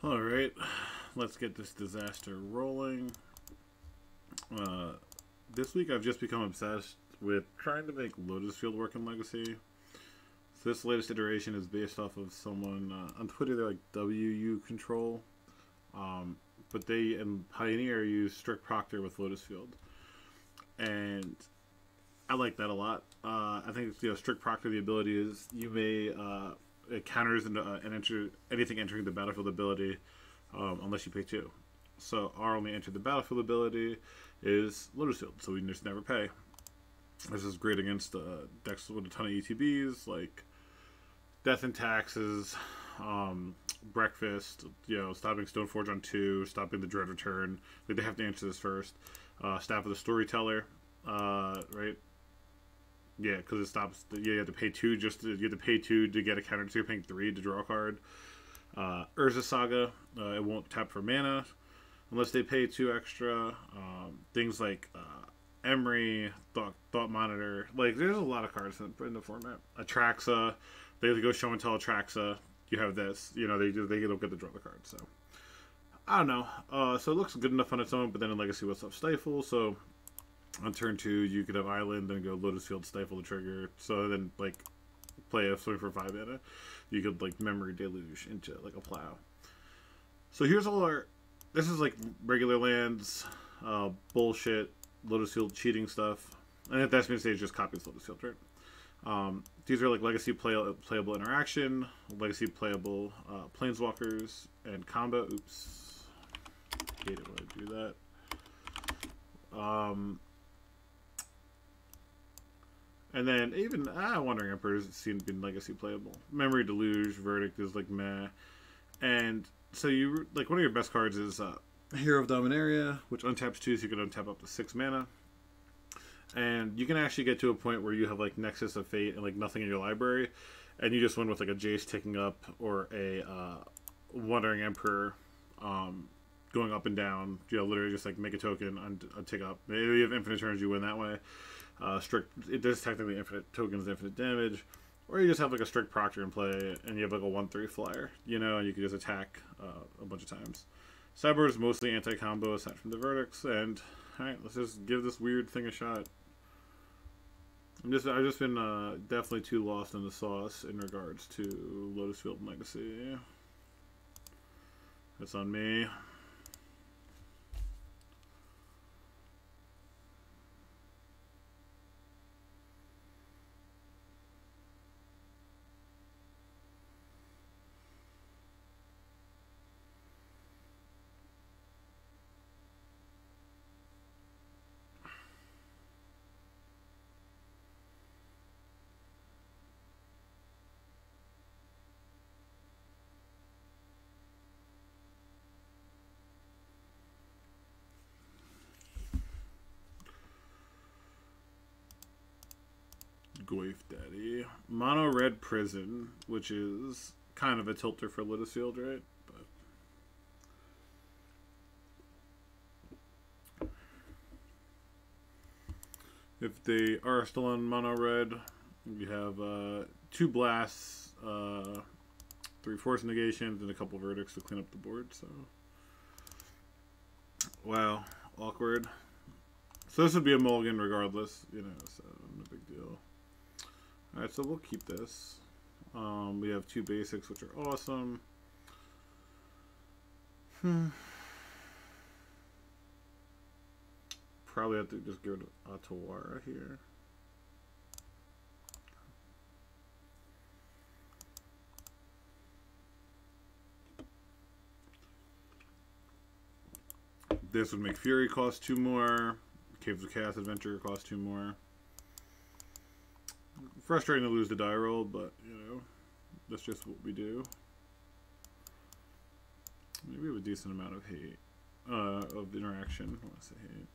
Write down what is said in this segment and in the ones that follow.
Alright, let's get this disaster rolling. This week I've just become obsessed with trying to make Lotus Field work in Legacy. So this latest iteration is based off of someone on Twitter. They're like WU Control. But they in Pioneer use strict Proctor with Lotus Field. And I like that a lot. I think strict Proctor, the ability is you may it counters anything entering the battlefield ability unless you pay 2. So our only enter the battlefield ability is Lotus Field, so we just never pay. This is great against decks with a ton of ETBs like Death and Taxes, Breakfast, stopping Stoneforge on 2, stopping the Dread Return. Like they have to answer this first. Staff of the Storyteller, right? Yeah, because it stops. You have to pay 2 you have to pay 2 to get a counter. So you're paying 3 to draw a card. Urza Saga, it won't tap for mana unless they pay 2 extra. Things like Emery, Thought Monitor. Like there's a lot of cards in the format. Atraxa, they have to go show and tell Atraxa. You have this. They don't get to draw the card. So I don't know. So it looks good enough on its own, but then in Legacy, what's up? Stifle. So on turn 2, you could have Island, then go Lotus Field, Stifle the trigger. So then, play a swing for 5 mana. You could, Memory Deluge into, a Plow. So here's all our... This is, regular lands, bullshit, Lotus Field cheating stuff. And at that stage, just copies Lotus Field, right? These are, Legacy playable interaction, Legacy playable Planeswalkers, and combo. Oops. Hate it when I do that. And then even Wandering Emperors seem to be Legacy playable. Memory Deluge, Verdict is meh. And so you one of your best cards is Hero of Dominaria, which untaps 2, so you can untap up to 6 mana. And you can actually get to a point where you have Nexus of Fate and nothing in your library, and you just win with a Jace ticking up or a Wandering Emperor going up and down. Literally just make a token and tick up. If you have infinite turns, you win that way. Strict, it does technically infinite tokens, infinite damage, or you just have a strict Proctor in play, and you have a 1/3 flyer, and you can just attack a bunch of times. Cyber is mostly anti-combo aside from the verdicts, and alright, let's just give this weird thing a shot. I've just been definitely too lost in the sauce in regards to Lotus Field and Legacy. That's on me. Goif Daddy. Mono Red Prison, which is kind of a tilter for Lotus Field, right? But if they are still on Mono Red, you have 2 blasts, 3 force negations, and a couple verdicts to clean up the board. So, wow, awkward. So this would be a mulligan regardless, so no big deal. Alright, so we'll keep this. We have 2 basics, which are awesome. Probably have to just go to Atawara here. This would make Fury cost 2 more. Caves of Chaos Adventure cost 2 more. Frustrating to lose the die roll, but that's just what we do. Maybe we have a decent amount of hate, of interaction. I want to say hate.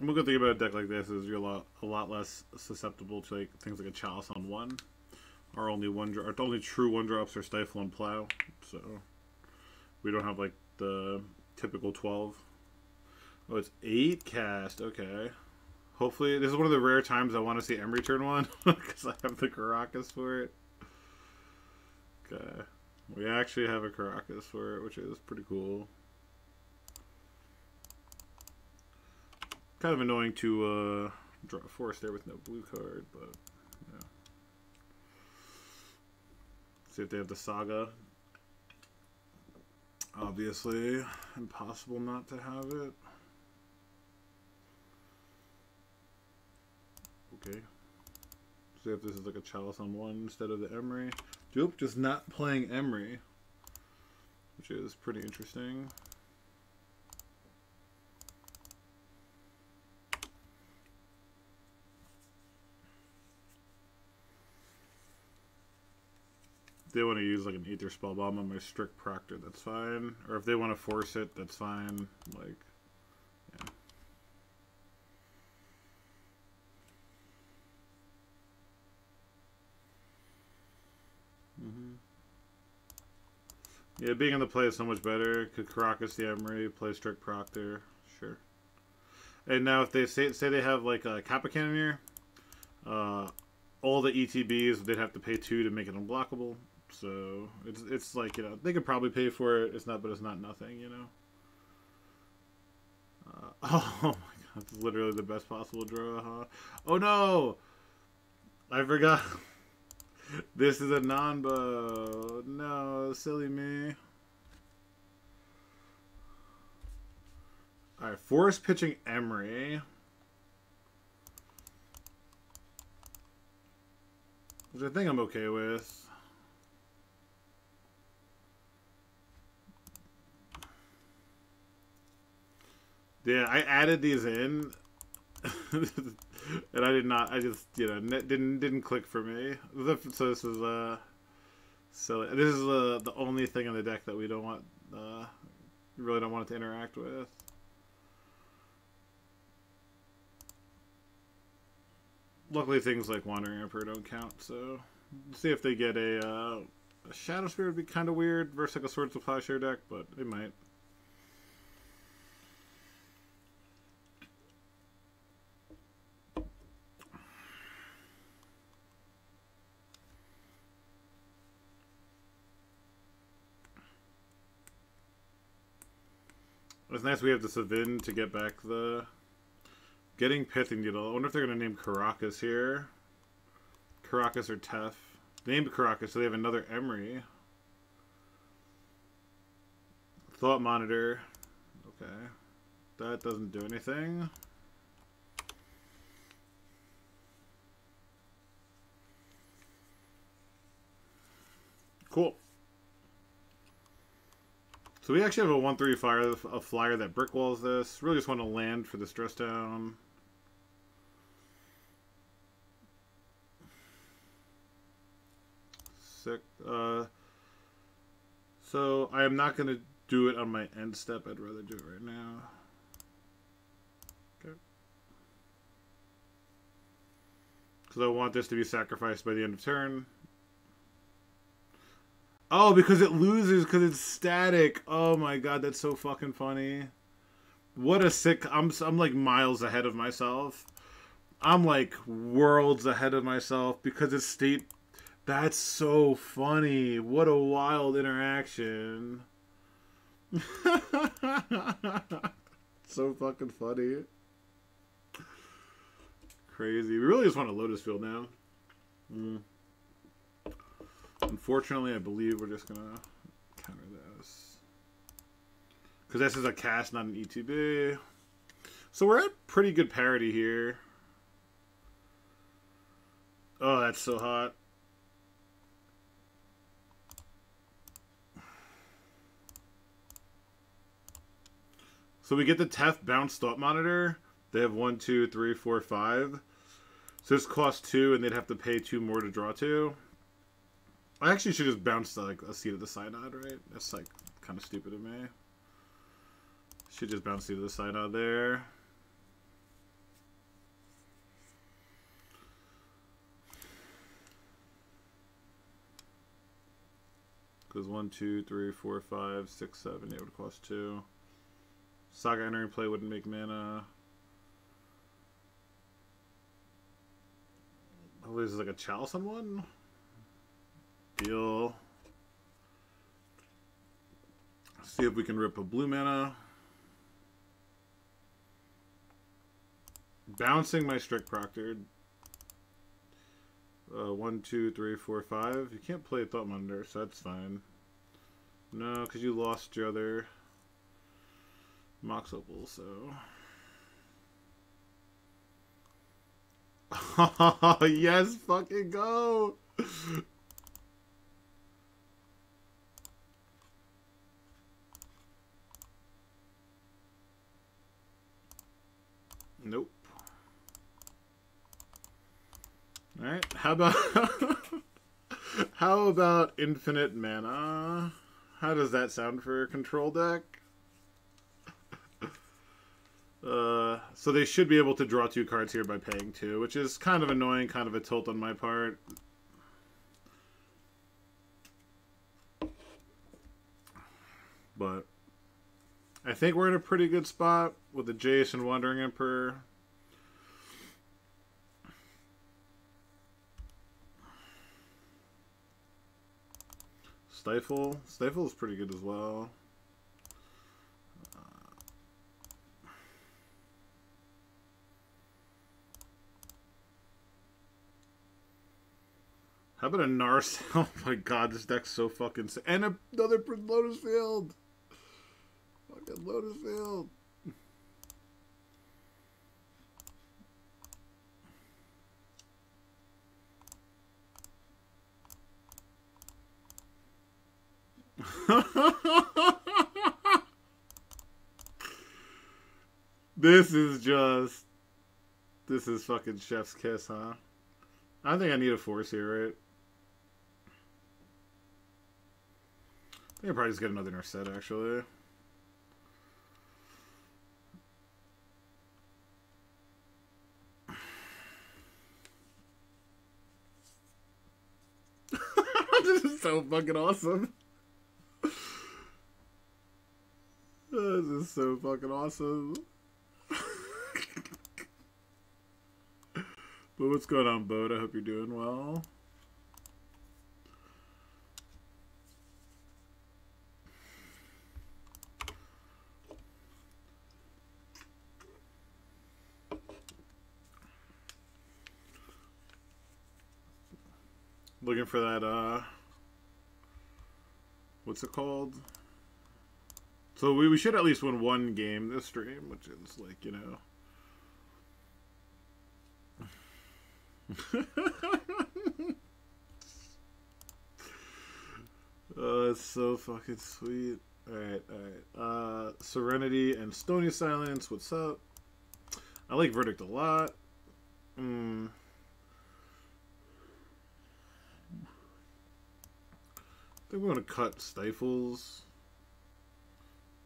And one good thing about a deck like this is you're a lot less susceptible to things like a Chalice on 1. Our only true 1-drops are Stifle and Plow, so we don't have the typical 12 Oh, it's 8 cast. Okay. Hopefully, this is one of the rare times I want to see Emery turn 1 because I have the Caracas for it. Okay. We actually have a Caracas for it, which is pretty cool. Kind of annoying to draw a force there with no blue card, but yeah. See if they have the Saga. Obviously, impossible not to have it. Okay. See if this is like a Chalice on 1 instead of the Emery. Nope, just not playing Emery, which is pretty interesting. If they want to use like an Ether Spell Bomb on my Strict Proctor, that's fine. Or if they want to force it, that's fine. Like, yeah. Yeah, being in the play is so much better. Could Caracas the Emery, play Strict Proctor, sure. And now if they say they have like a Kappa Cannoneer, all the ETBs they'd have to pay 2 to make it unblockable. So it's like, you know, they could probably pay for it. It's not, but it's not nothing, you know. Oh my god, it's literally the best possible draw, huh? Oh no, I forgot. This is a non-bow. No, silly me. All right, force pitching Emery. Which I think I'm okay with. Yeah, I added these in, and I did not. I just, you know, didn't click for me. So this is silly. This is the only thing in the deck that we don't want. Really don't want it to interact with. Luckily, things like Wandering Emperor don't count. So, let's see if they get a Shadow Spear would be kind of weird versus like a Swords of Plowshare deck, but they might. It's nice we have the Savin to get back the... Getting Pithing Needle. I wonder if they're going to name Caracas here. Caracas or Tef. They named Caracas, so they have another Emery. Thought Monitor. Okay. That doesn't do anything. Cool. So we actually have a 1/3 flyer that brick walls this. Really just want to land for the stress down. Sick. So I am not going to do it on my end step. I'd rather do it right now. Okay. Because I want this to be sacrificed by the end of turn. Oh, because it loses because it's static. Oh my god, that's so fucking funny. What a sick... I'm like miles ahead of myself. I'm like worlds ahead of myself because it's state... That's so funny. What a wild interaction. So fucking funny. Crazy. We really just want a Lotus Field now. Unfortunately, I believe we're just gonna counter this. Because this is a cast, not an ETB. So we're at pretty good parity here. Oh, that's so hot. So we get the Tef Bounce Thought Monitor. They have 1, 2, 3, 4, 5. So this costs 2, and they'd have to pay 2 more to draw 2. I actually should just bounce like a Seat of the Synod, right? That's like kind of stupid of me. Should just bounce Seat of the Synod there. Because 1, 2, 3, 4, 5, 6, 7, 8 would cost 2. Saga entering play wouldn't make mana. Oh, this is like a Chalice on one? Deal. See if we can rip a blue mana. Bouncing my strict Proctor. 1, 2, 3, 4, 5. You can't play Thopter, so that's fine. No, because you lost your other Mox Opal, so. Yes, fucking go! Nope. Alright, how about how about infinite mana? How does that sound for a control deck? So they should be able to draw 2 cards here by paying 2, which is kind of annoying, kind of a tilt on my part. But I think we're in a pretty good spot with the Jace and Wandering Emperor. Stifle. Stifle is pretty good as well. How about a Nars? Oh my god, this deck's so fucking sick. And another Lotus Field! Fucking Lotus Field! This is fucking chef's kiss, huh? I think I need a force here, right? I think I'll probably just get another Narset, actually. This is so fucking awesome. This is so fucking awesome. But what's going on, Bode? I hope you're doing well. Looking for that, what's it called? So we should at least win 1 game this stream, which is like, you know. Oh, it's so fucking sweet. Alright, alright. Serenity and Stony Silence, what's up? I like Verdict a lot. I think we're gonna cut Stifles.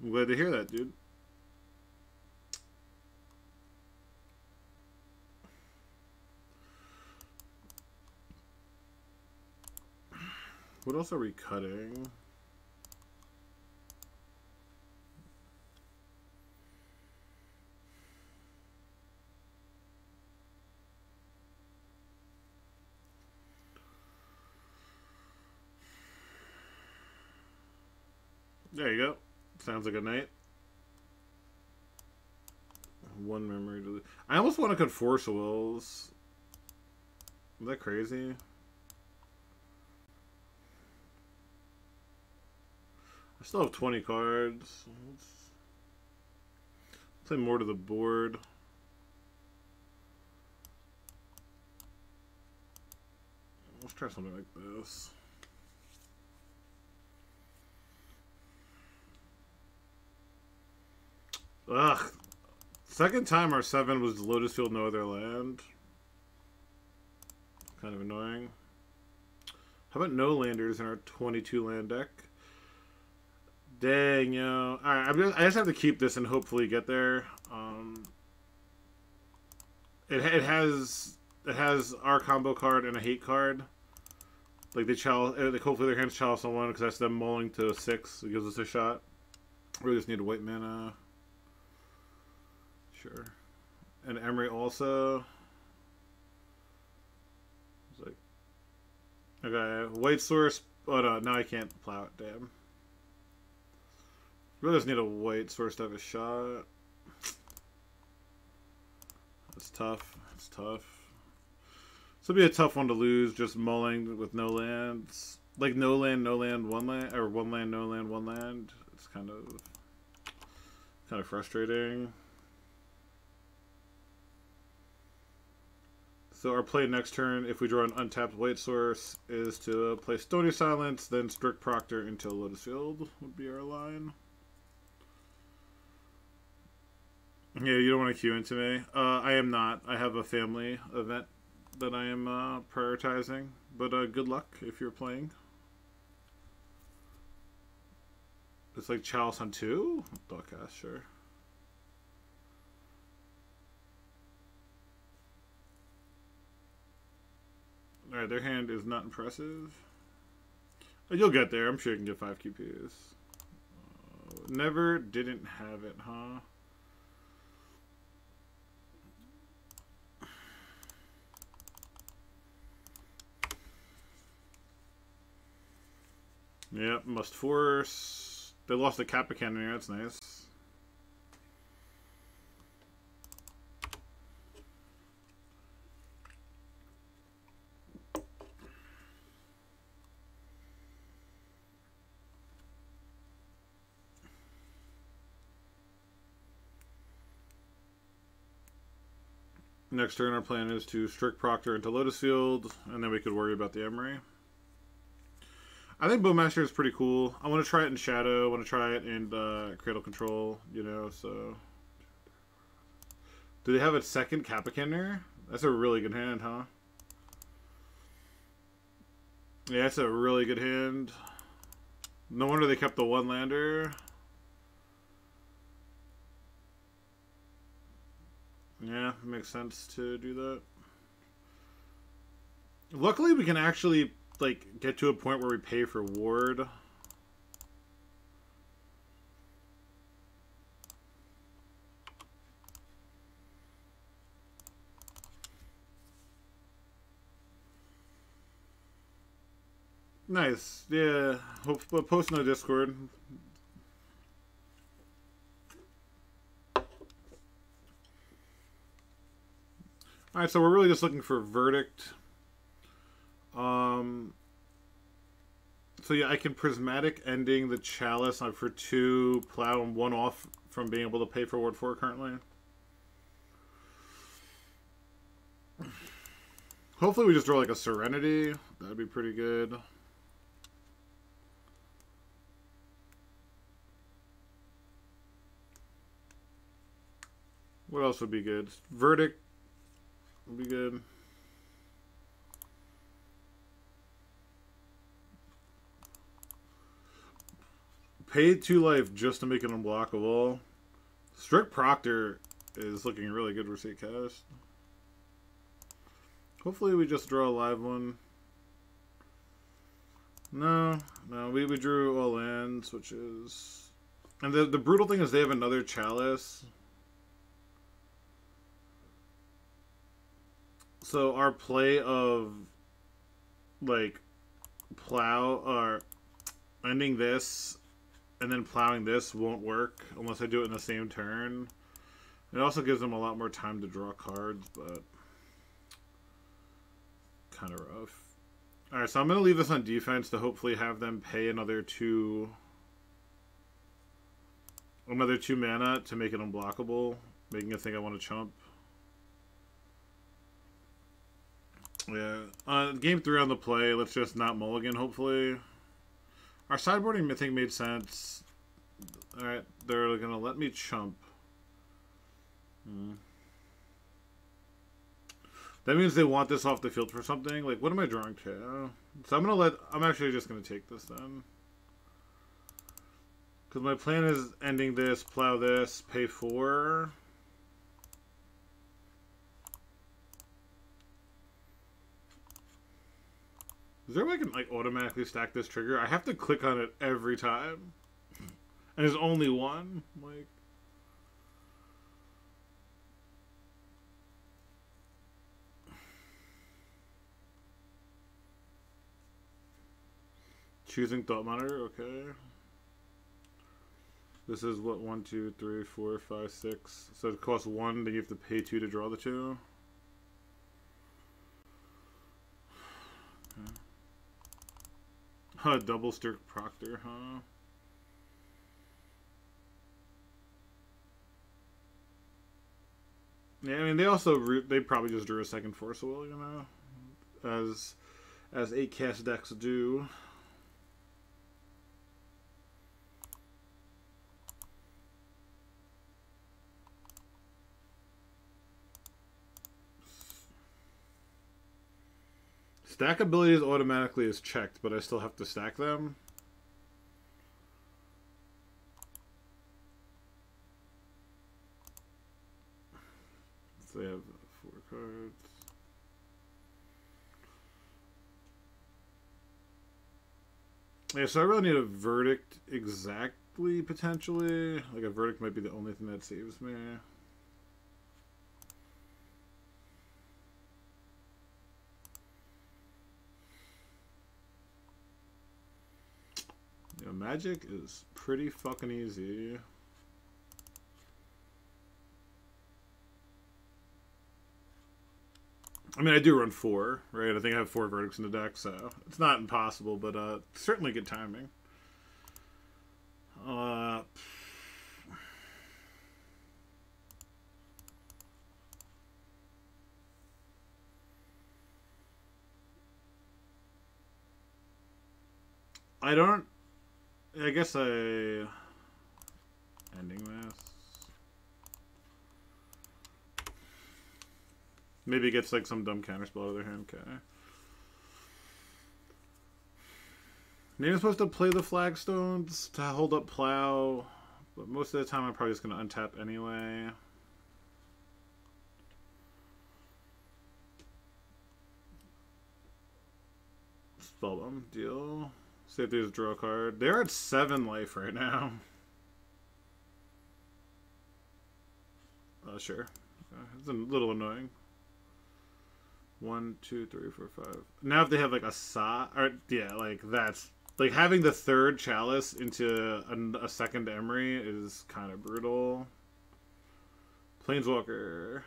I'm glad to hear that, dude. What else are we cutting? There you go. Sounds like a night. 1 memory to. I almost want to cut Force Wills. Is that crazy? I still have 20 cards. Let's play more to the board. Let's try something like this. Ugh. Second time our 7 was Lotus Field, no other land. Kind of annoying. How about no landers in our 22 land deck? Dang, yo. Alright, I just have to keep this and hopefully get there. It has our combo card and a hate card. Like they hopefully their hands chalice on 1 because that's them mulling to 6. It gives us a shot. We just need a white mana. Sure. And Emery also. It's like, okay, white source. Oh no, now I can't plow it. Damn. Really just need a white source to have a shot. That's tough. It's tough. This will be a tough one to lose. Just mulling with no lands. Like no land, one land, or one land, no land, one land. It's kind of frustrating. So our play next turn, if we draw an untapped white source, is to play Stony Silence, then Strict Proctor into Lotus Field would be our line. Yeah, you don't want to queue into me. I am not. I have a family event that I am prioritizing. But good luck if you're playing. It's like Chalice on 2? Thoughtcast, sure. Alright, their hand is not impressive. You'll get there. I'm sure you can get 5 QPs. Never didn't have it, huh? Yep, must force. They lost the Kappa Cannon here, that's nice. Next turn, our plan is to Strict Proctor into Lotus Field, and then we could worry about the Emery. I think Bowmaster is pretty cool. I want to try it in Shadow. I want to try it in Cradle Control, you know, so... Do they have a second Capicaner? That's a really good hand, huh? Yeah, that's a really good hand. No wonder they kept the one-lander. Yeah, makes sense to do that. Luckily, we can actually, like, get to a point where we pay for ward. Nice. Yeah. Hope, post in the Discord. Alright, so we're really just looking for Verdict. So yeah, I can Prismatic ending the Chalice for 2, plow and 1 off from being able to pay for Ward 4 currently. Hopefully we just draw like a Serenity. That'd be pretty good. What else would be good? Verdict would be good. Pay 2 life just to make it unblockable. Strict Proctor is looking really good for Seat Cast. Hopefully we just draw a live one. No, we drew all lands, which is... And the brutal thing is they have another Chalice. So our play of, like, plow, or ending this, and then plowing this won't work unless I do it in the same turn. It also gives them a lot more time to draw cards, but kind of rough. Alright, so I'm going to leave this on defense to hopefully have them pay another 2 mana to make it unblockable, making it think I want to chump. Yeah. Game 3 on the play, let's just not mulligan, hopefully. Our sideboarding, I think, made sense. Alright, they're going to let me chump. That means they want this off the field for something. Like, what am I drawing to? So I'm actually just going to take this then. Because my plan is ending this, plow this, pay 4. Is there a way I can, like, automatically stack this trigger? I have to click on it every time. And there's only one. Like... Choosing Thought Monitor, okay. This is what, 1, 2, 3, 4, 5, 6. So it costs 1, then you have to pay 2 to draw the 2. Okay. Huh, double stick Proctor, huh? Yeah, I mean, they probably just drew a second Force Will, you know, as 8 cast decks do. Stack abilities automatically is checked, but I still have to stack them. So they have 4 cards. Yeah, so I really need a verdict exactly, potentially. Like, a verdict might be the only thing that saves me. You know, Magic is pretty fucking easy. I mean, I do run 4, right? I think I have 4 verdicts in the deck, so it's not impossible, but certainly good timing. I guess ending this. Maybe it gets like some dumb counterspell out of their hand. Okay. Maybe I'm supposed to play the Flagstones to hold up Plow, but most of the time I'm probably just going to untap anyway. Spellbomb, deal. See if there's a draw card. They're at 7 life right now. Sure. It's a little annoying. 1, 2, 3, 4, 5. Now if they have like a or yeah, like that's like having the 3rd Chalice into a 2nd Emery is kind of brutal. Planeswalker.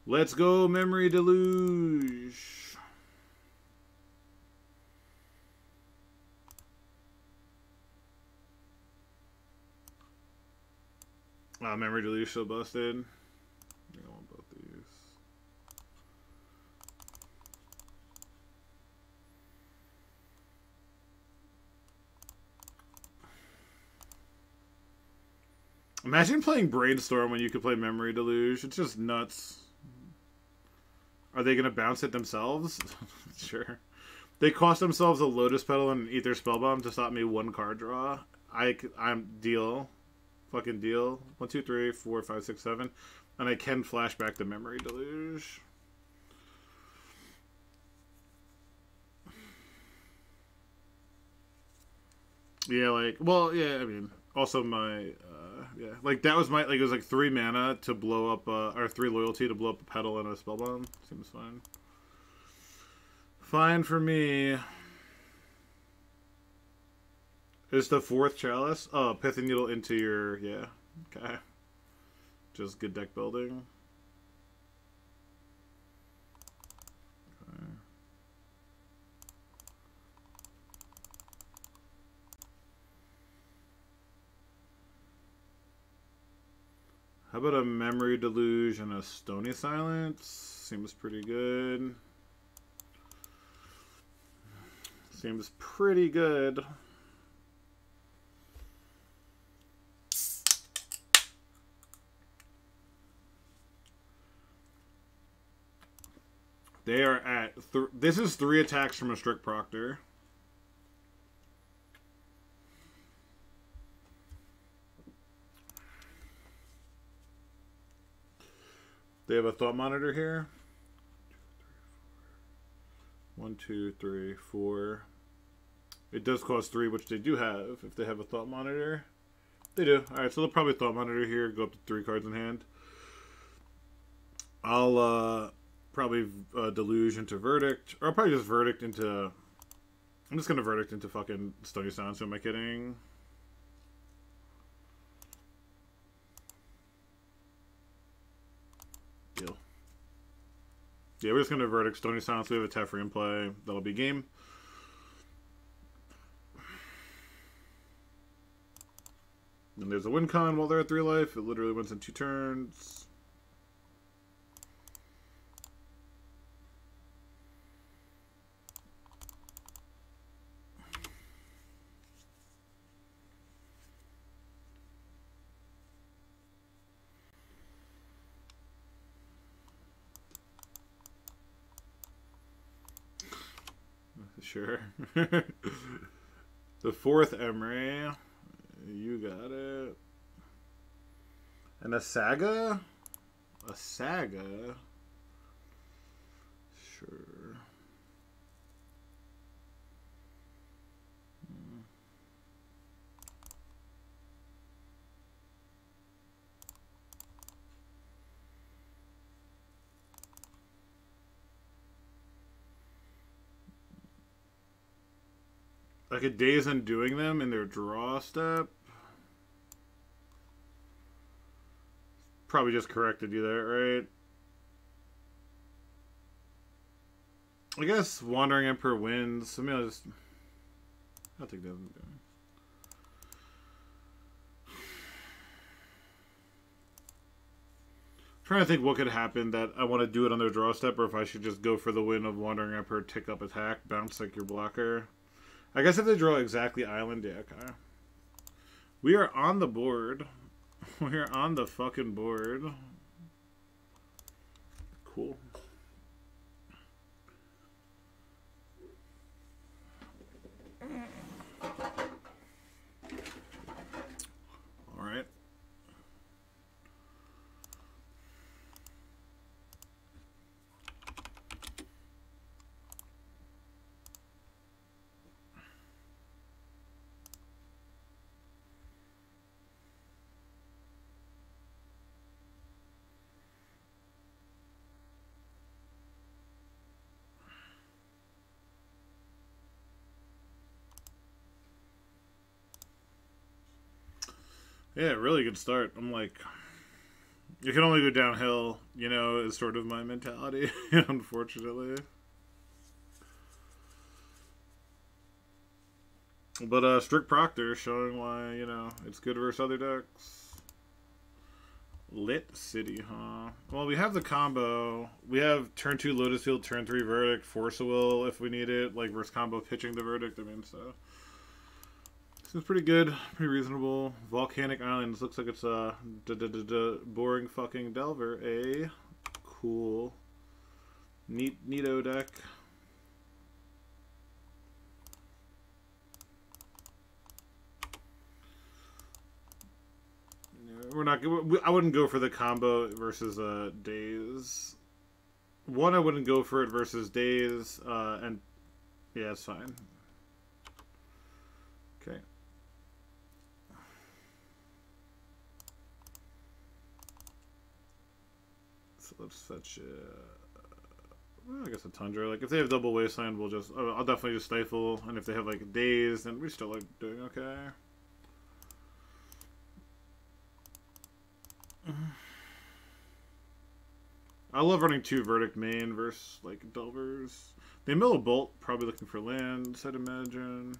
Let's go, Memory Deluge. Memory Deluge so busted. I want both these. Imagine playing Brainstorm when you could play Memory Deluge. It's just nuts. Are they going to bounce it themselves? Sure. They cost themselves a Lotus Petal and an Ether Spellbomb to stop me 1 card draw. I'm deal. Fucking deal. 1, 2, 3, 4, 5, 6, 7. And I can flashback the Memory Deluge. Yeah, like, well, yeah, I mean, also my, yeah, like, that was my, like, it was like 3 mana to blow up, or 3 loyalty to blow up a Petal and a Spellbomb. Seems fine. Fine for me. Is the 4th Chalice? Oh, Pithing Needle into your, yeah, okay. Just good deck building. Okay. How about a Memory Deluge and a Stony Silence? Seems pretty good. Seems pretty good. They are at... this is 3 attacks from a strict Proctor. They have a Thought Monitor here. 1, 2, 3, 4. It does cost 3, which they do have. If they have a Thought Monitor, they do. Alright, so they'll probably Thought Monitor here, go up to 3 cards in hand. I'll probably Deluge into Verdict, or I'll probably just Verdict into I'm just gonna verdict into fucking Stony Silence. Who am I kidding? Deal. Yeah, we're just gonna verdict Stony Silence. We have a Teferi in play. That'll be game. And there's a win con while they're at 3 life. It literally wins in 2 turns. Sure. The 4th Emery. You got it. And a Saga? A Saga? Sure. Like a Daze Undoing them in their draw step. Probably just corrected you there, right? I guess Wandering Emperor wins. I mean, I'll take that. Trying to think what could happen that I want to do it on their draw step, or if I should just go for the win of Wandering Emperor, tick up attack, bounce like your blocker. I guess if they draw exactly Island, yeah, okay. We are on the board. We're on the fucking board. Cool. All right. Yeah, really good start. I'm like, you can only go downhill, you know, is sort of my mentality, unfortunately. But Strict Proctor showing why, you know, it's good versus other decks. Lit City, huh? Well, we have the combo. We have turn 2 Lotus Field, turn 3 Verdict, Force of Will if we need it, like versus combo pitching the Verdict. I mean, so seems pretty good, pretty reasonable. Volcanic Islands looks like it's a boring fucking Delver. A cool, neato deck. We're not. I wouldn't go for the combo versus Daze. One, I wouldn't go for it versus Daze, and yeah, it's fine. Okay. So let's fetch. Well, I guess a Tundra. Like if they have double Wasteland, we'll just. I'll definitely just Stifle, and if they have like Daze, then we're still like doing okay. I love running 2 Verdict main versus like Delvers. They mill a Bolt, probably looking for lands, I'd imagine.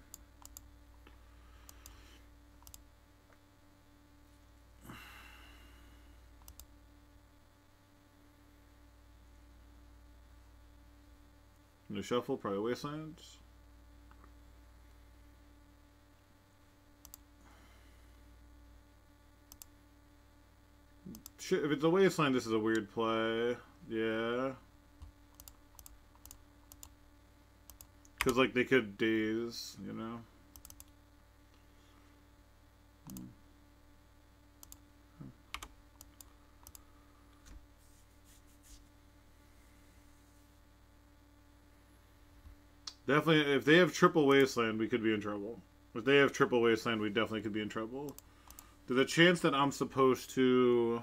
No shuffle, probably Wastelands. Shit, if it's a Wasteland, this is a weird play. Yeah. Because, like, they could Daze, you know? Definitely, if they have triple Wasteland, we could be in trouble. If they have triple Wasteland, we definitely could be in trouble. There's a chance that I'm supposed to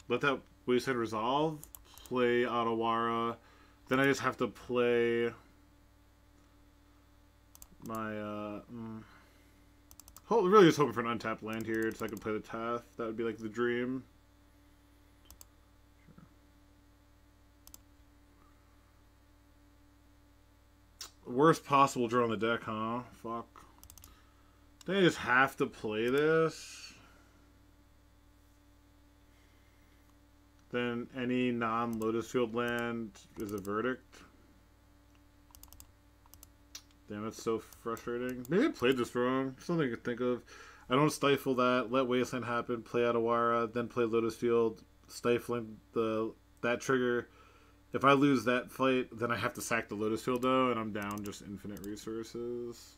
let that Wasteland resolve, play Otawara, then I just have to play my really just hoping for an untapped land here so I can play the Tath. That would be like the dream. Worst possible draw on the deck, huh? Fuck. I think I just have to play this. Then any non-Lotus Field land is a verdict. Damn, that's so frustrating. Maybe I played this wrong. Something I could think of. I don't stifle that. Let Wasteland happen. Play Adawara. Then play Lotus Field. Stifling that trigger. If I lose that fight, then I have to sack the Lotus Field, though, and I'm down just infinite resources.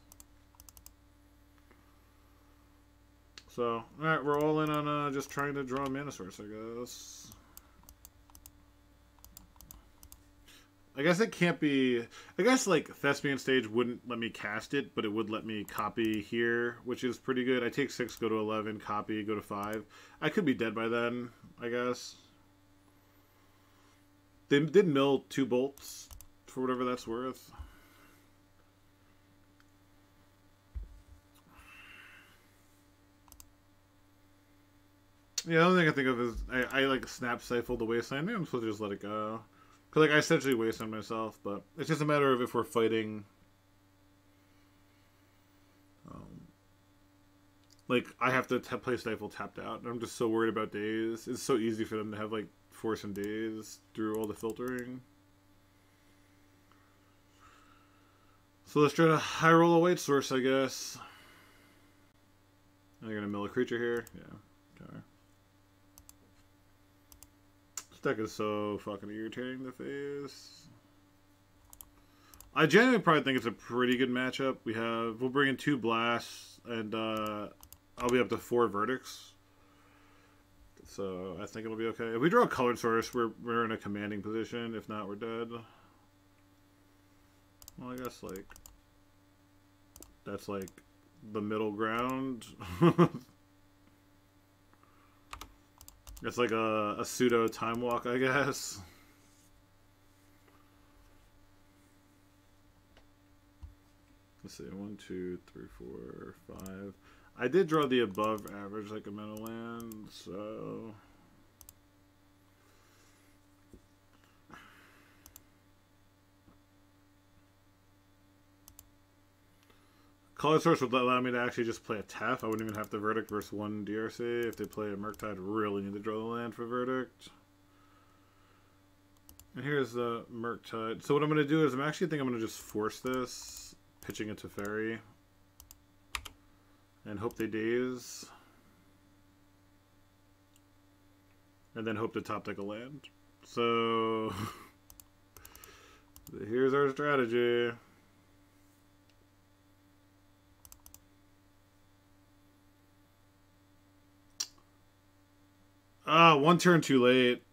So, alright, we're all in on just trying to draw a mana source, I guess. I guess it can't be... I guess, like, Thespian Stage wouldn't let me cast it, but it would let me copy here, which is pretty good. I take 6, go to 11, copy, go to 5. I could be dead by then, I guess. They did mill 2 bolts, for whatever that's worth. Yeah, the only thing I think of is I like snap stifle the Wasteland. Maybe I'm supposed to just let it go. Because like, I essentially wasteland myself, but it's just a matter of if we're fighting. Like, I have to play Stifle tapped out, and I'm just so worried about days. It's so easy for them to have, like, force and days through all the filtering. So let's try to high roll a white source, I guess. Are you gonna mill a creature here? Yeah. Okay. This deck is so fucking irritating to face. I genuinely probably think it's a pretty good matchup. We'll bring in 2 blasts, and I'll be up to 4 verdicts. So I think it'll be okay. If we draw a colored source, we're in a commanding position. If not, we're dead. Well, I guess, like, that's, like, the middle ground. It's like a pseudo time walk, I guess. Let's see, 1, 2, 3, 4, 5. I did draw the above average, like, amount of land, so... Color source would allow me to actually just play a Tef. I wouldn't even have to verdict versus 1 DRC. If they play a Murktide, really need to draw the land for verdict. And here's the Murktide. So what I'm going to do is I'm going to just force this, pitching it to Fairy, and hope they daze. And then hope to top deck a land. So here's our strategy. Ah, 1 turn too late.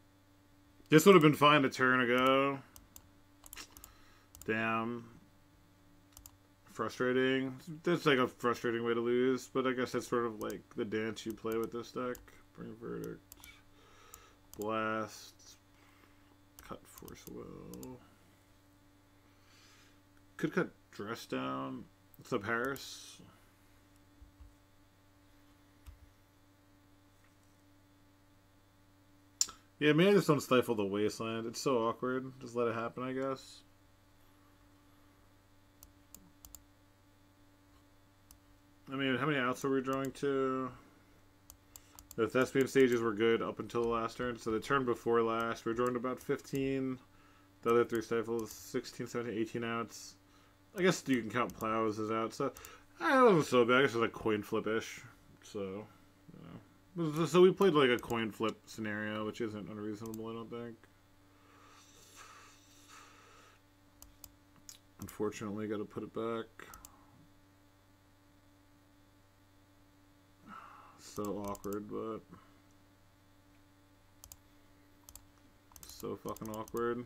This would have been fine a turn ago. Damn. Frustrating. That's like a frustrating way to lose, but I guess that's sort of like the dance you play with this deck. Bring verdict. Blast. Cut Force Will. Could cut Dress down. What's up, Harris? Yeah, maybe I just don't stifle the Wasteland. It's so awkward. Just let it happen, I guess. I mean, how many outs were we drawing to? The Thespian stages were good up until the last turn. So the turn before last, we were drawing to about 15. The other 3 stifles, 16, 17, 18 outs. I guess you can count plows as outs. So, I wasn't so bad. I guess it was like coin flip-ish. So, you know. So we played like a coin flip scenario, which isn't unreasonable, I don't think. Unfortunately, got to put it back. So awkward, but so fucking awkward.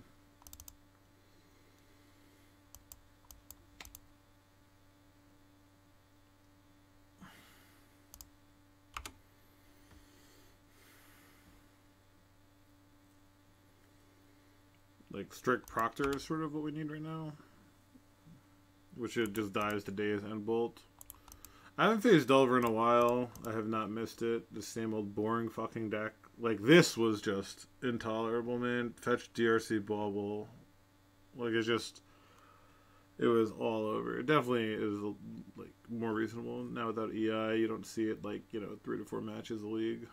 Like, strict Proctor is sort of what we need right now. which it just dies to Daze and Bolt. I haven't faced Delver in a while. I have not missed it. The same old boring fucking deck. Like, this was just intolerable, man. Fetch DRC Bauble. Like, it's just... It was all over. It definitely is, like, more reasonable. Now without EI, you don't see it, like, you know, 3 to 4 matches a league.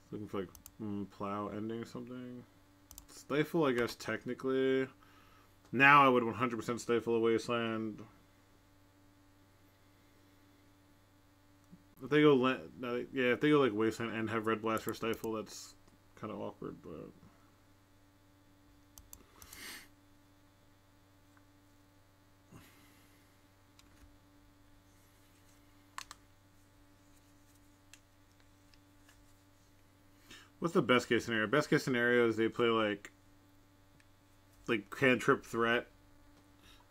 Looking for, like, Plow ending or something. Stifle, I guess, technically... Now I would 100% Stifle a Wasteland. If they go, yeah, if they go like Wasteland and have Red Blast for Stifle, that's kind of awkward. But what's the best case scenario? Best case scenario is they play like cantrip threat.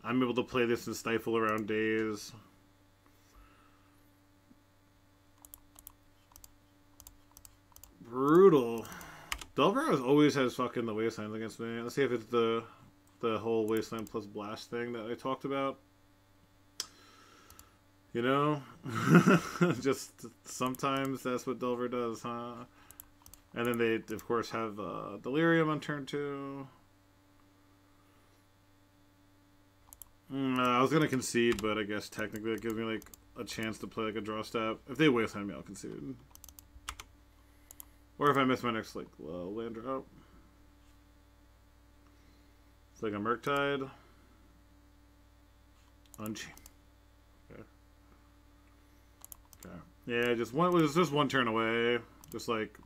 I'm able to play this and Stifle around Daze. Brutal. Delver always has fucking the Wastelands against me. Let's see if it's the whole Wasteland plus Blast thing that I talked about. You know? Just sometimes that's what Delver does, huh? And then they, of course, have Delirium on turn 2. I was gonna concede, but I guess technically it gives me like a chance to play like a draw step. If they wasteland me, I'll concede. Or if I miss my next like land drop. It's like a Murktide. Unchain. Okay. Okay. Yeah, just one turn away. Just like,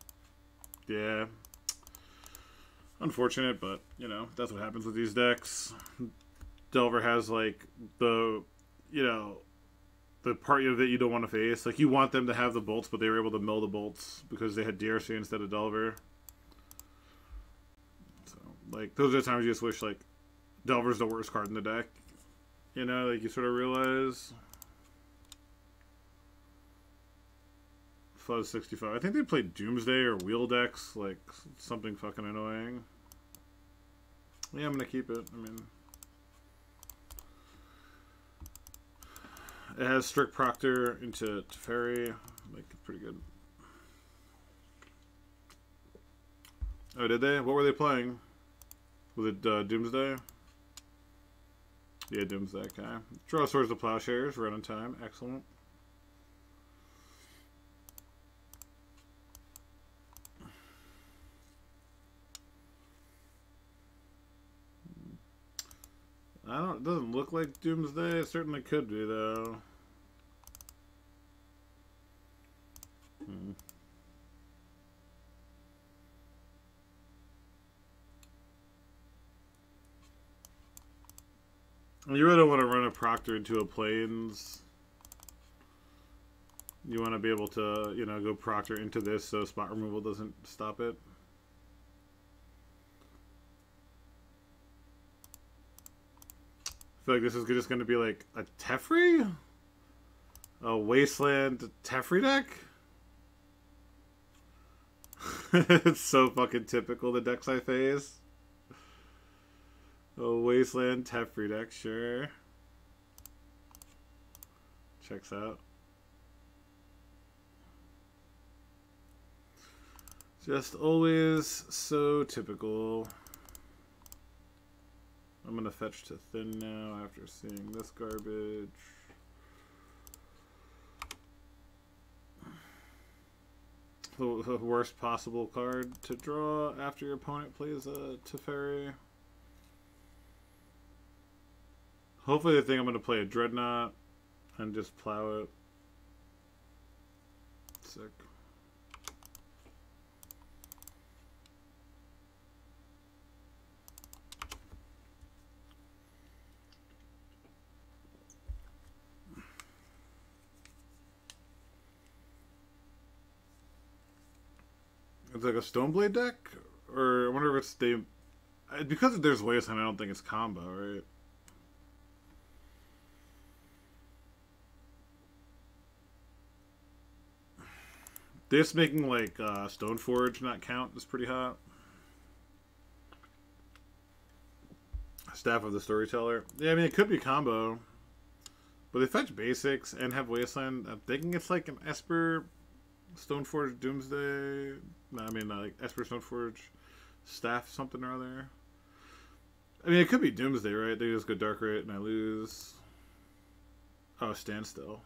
yeah. Unfortunate, but you know that's what happens with these decks. Delver has like the, you know, the part that you don't want to face. Like you want them to have the bolts, but they were able to mill the bolts because they had DRC instead of Delver. So like those are the times you just wish like Delver's the worst card in the deck. You know, like you sort of realize. Fuzz 65. I think they played Doomsday or Wheel decks, like something fucking annoying. Yeah, I'm gonna keep it. I mean. It has Strict Proctor into Teferi. Like, pretty good. Oh, did they? What were they playing? Was it Doomsday? Yeah, Doomsday. Okay. Draw Swords to Plowshares. Right on time. Excellent. It doesn't look like Doomsday. It certainly could be, though. You really don't want to run a Proctor into a Plains. You want to be able to, you know, go Proctor into this so spot removal doesn't stop it. I feel like this is just going to be like a Teferi? A Wasteland Teferi deck? It's so fucking typical, the decks I face. A Wasteland Teferi deck, sure. Checks out. Just always so typical. I'm gonna fetch to thin now after seeing this garbage. The worst possible card to draw after your opponent plays a Teferi. Hopefully they think I'm gonna play a Dreadnought and just plow it. Sick. It's like a Stoneblade deck? Or I wonder if it's because there's Wasteland, I don't think it's combo, right? This making like Stoneforge not count is pretty hot. Staff of the Storyteller. Yeah, I mean, it could be a combo. But they fetch basics and have Wasteland. I'm thinking it's like an Esper Stoneforge Doomsday. No, I mean, like Esper Stoneforge Staff something or other. I mean, it could be Doomsday, right? They just go Dark Rate and I lose. Oh, Standstill.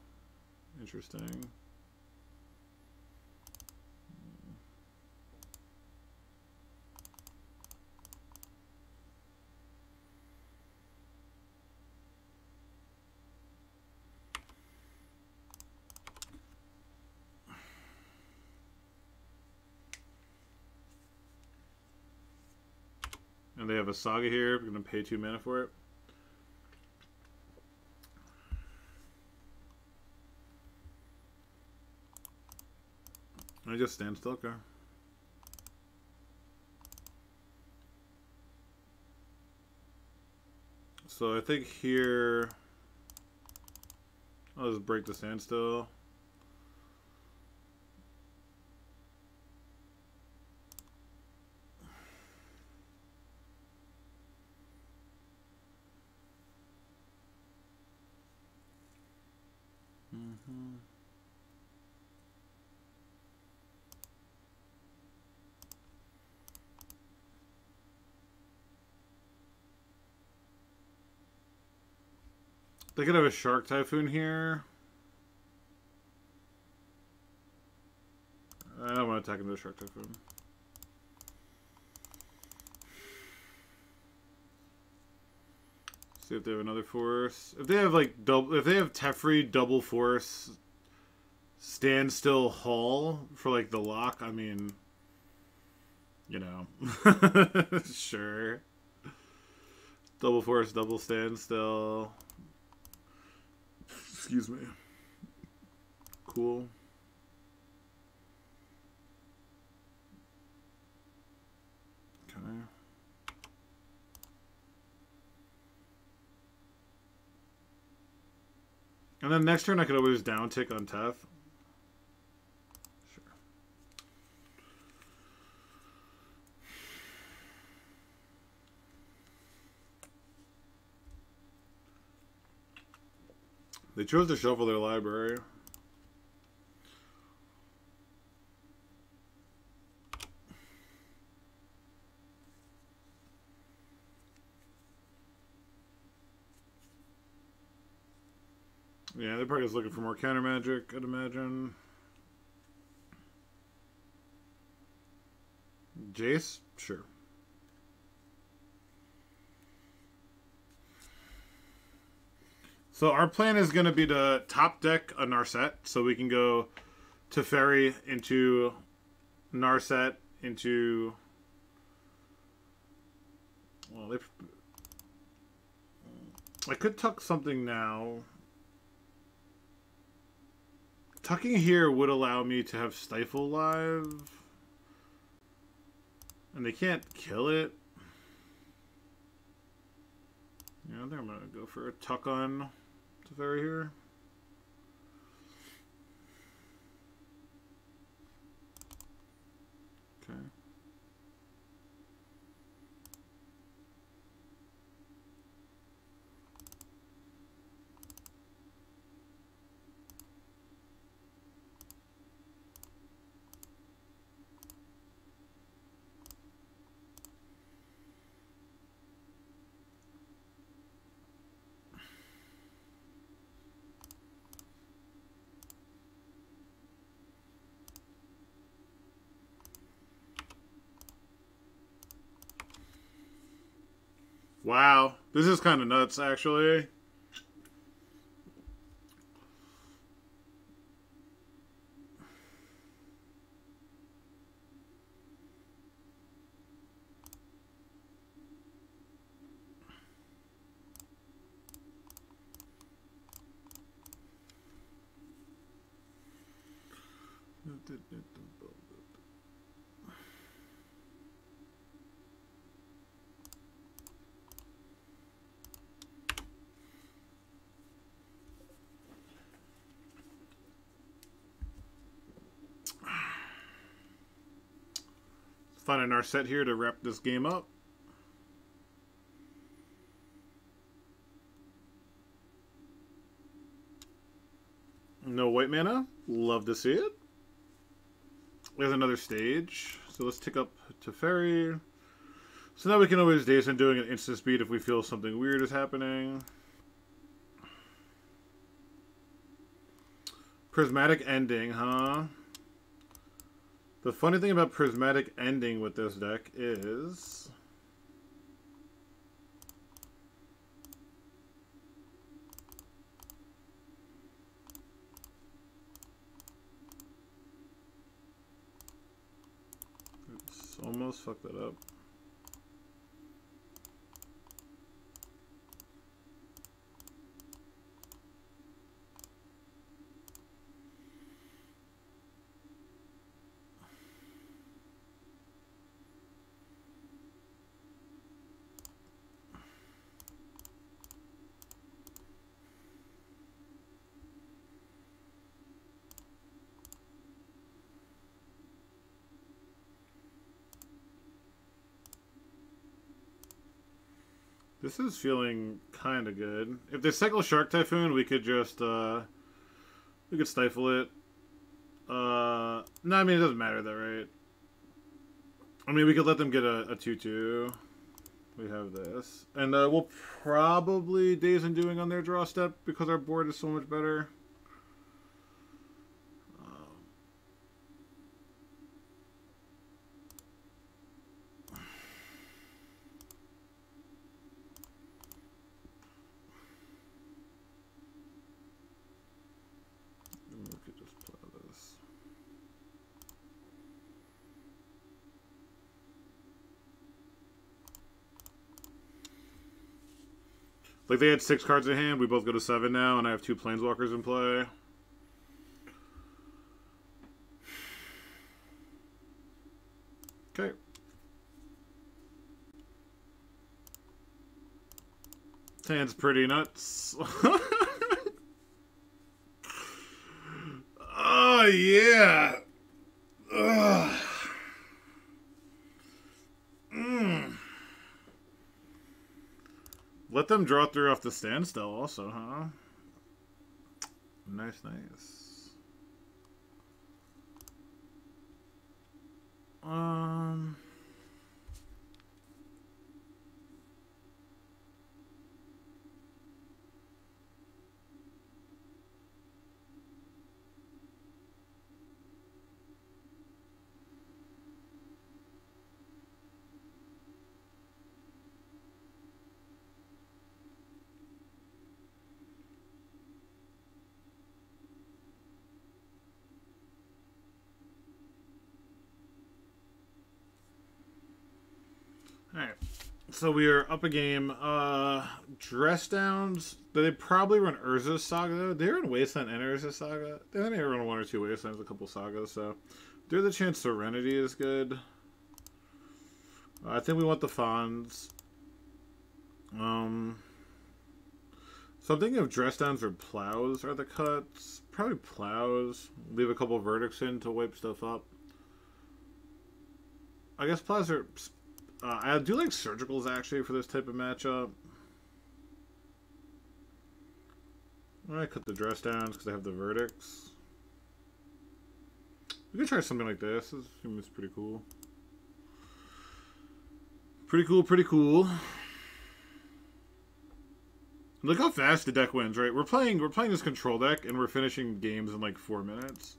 Interesting. And they have a Saga here. We're going to pay 2 mana for it. I just stand still, okay. So I think here I'll just break the standstill. They could have a Shark Typhoon here. I don't want to attack into a Shark Typhoon. See if they have another force. If they have like double, if they have Teferi double force, Standstill Hull for like the lock. I mean, you know, sure. Double force, double standstill. Excuse me. Cool. Okay. And then next turn I could always down tick on Tef. Sure. They chose to shuffle their library. Yeah, they're probably just looking for more counter magic, I'd imagine. Jace? Sure. So our plan is going to be to top deck a Narset, so we can go Teferi into Narset into... Well, I could tuck something now. Tucking here would allow me to have Stifle live. And they can't kill it. Yeah, I think I'm going to go for a tuck on Teferi here. Okay. Wow, this is kind of nuts, actually. Finding our set here to wrap this game up. No white mana. Love to see it. There's another stage. So let's tick up to Fairy. So now we can always Daze in doing an instant speed if we feel something weird is happening. Prismatic Ending, huh? The funny thing about Prismatic Ending with this deck is... Oops, almost fucked that up. This is feeling kind of good. If they cycle Shark Typhoon, we could just, we could stifle it. No, I mean, it doesn't matter though, right? I mean, we could let them get a 2-2. We have this. And we'll probably Daze and Doing on their draw step because our board is so much better. Like, they had 6 cards in hand, we both go to 7 now, and I have 2 Planeswalkers in play. Okay. Hand's pretty nuts. Oh, yeah. Ugh. Let them draw through off the Standstill also, huh? Nice, nice. Alright, so we are up a game. Dress Downs, they probably run Urza's Saga. They run Wasteland and Urza's Saga. They may run 1 or 2 Wastelands, a couple Sagas, so there's a chance Serenity is good. I think we want the Fawns. So I'm thinking of Dress Downs or Plows are the cuts. Probably Plows. Leave a couple Verdicts in to wipe stuff up. I guess Plows are... I do like Surgicals, actually, for this type of matchup. I might cut the Dress Downs because I have the Verdicts. We could try something like this. This is pretty cool. Pretty cool, pretty cool. Look how fast the deck wins, right? We're playing this control deck, and we're finishing games in like 4 minutes.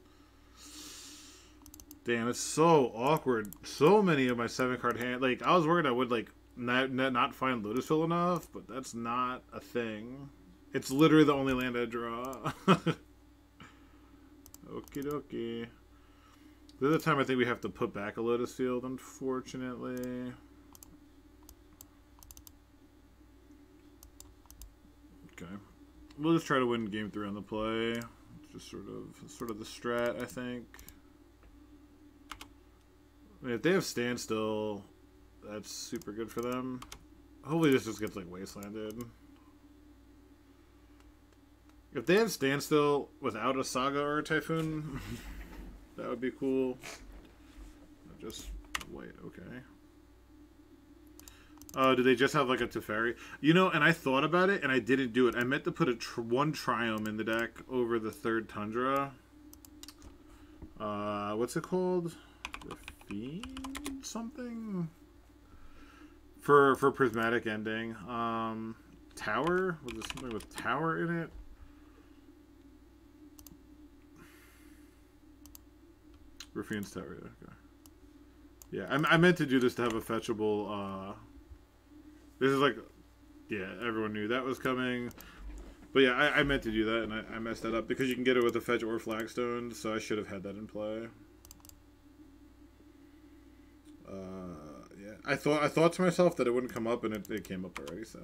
Damn, it's so awkward. So many of my 7-card hand... Like, I was worried I would, like, not find Lotusful enough, but that's not a thing. It's literally the only land I draw. Okie dokie. This is the time I think we have to put back a Lotus Field, unfortunately. Okay. We'll just try to win game 3 on the play. It's just sort of the strat, I think. I mean, if they have Standstill, that's super good for them. Hopefully this just gets, like, Wastelanded. If they have Standstill without a Saga or a Typhoon, that would be cool. Just white, okay. Oh, do they just have like a Teferi? You know, and I thought about it and I didn't do it. I meant to put a one Triome in the deck over the third Tundra. What's it called? Fiend something? For Prismatic Ending. Tower? Was it something with Tower in it? Raffine's Tower, yeah. Okay. Yeah, I meant to do this to have a fetchable, this is like, yeah, everyone knew that was coming. But yeah, I meant to do that, and I messed that up, because you can get it with a fetch or flagstone, so I should have had that in play. Yeah, I thought to myself that it wouldn't come up, and it came up already, so.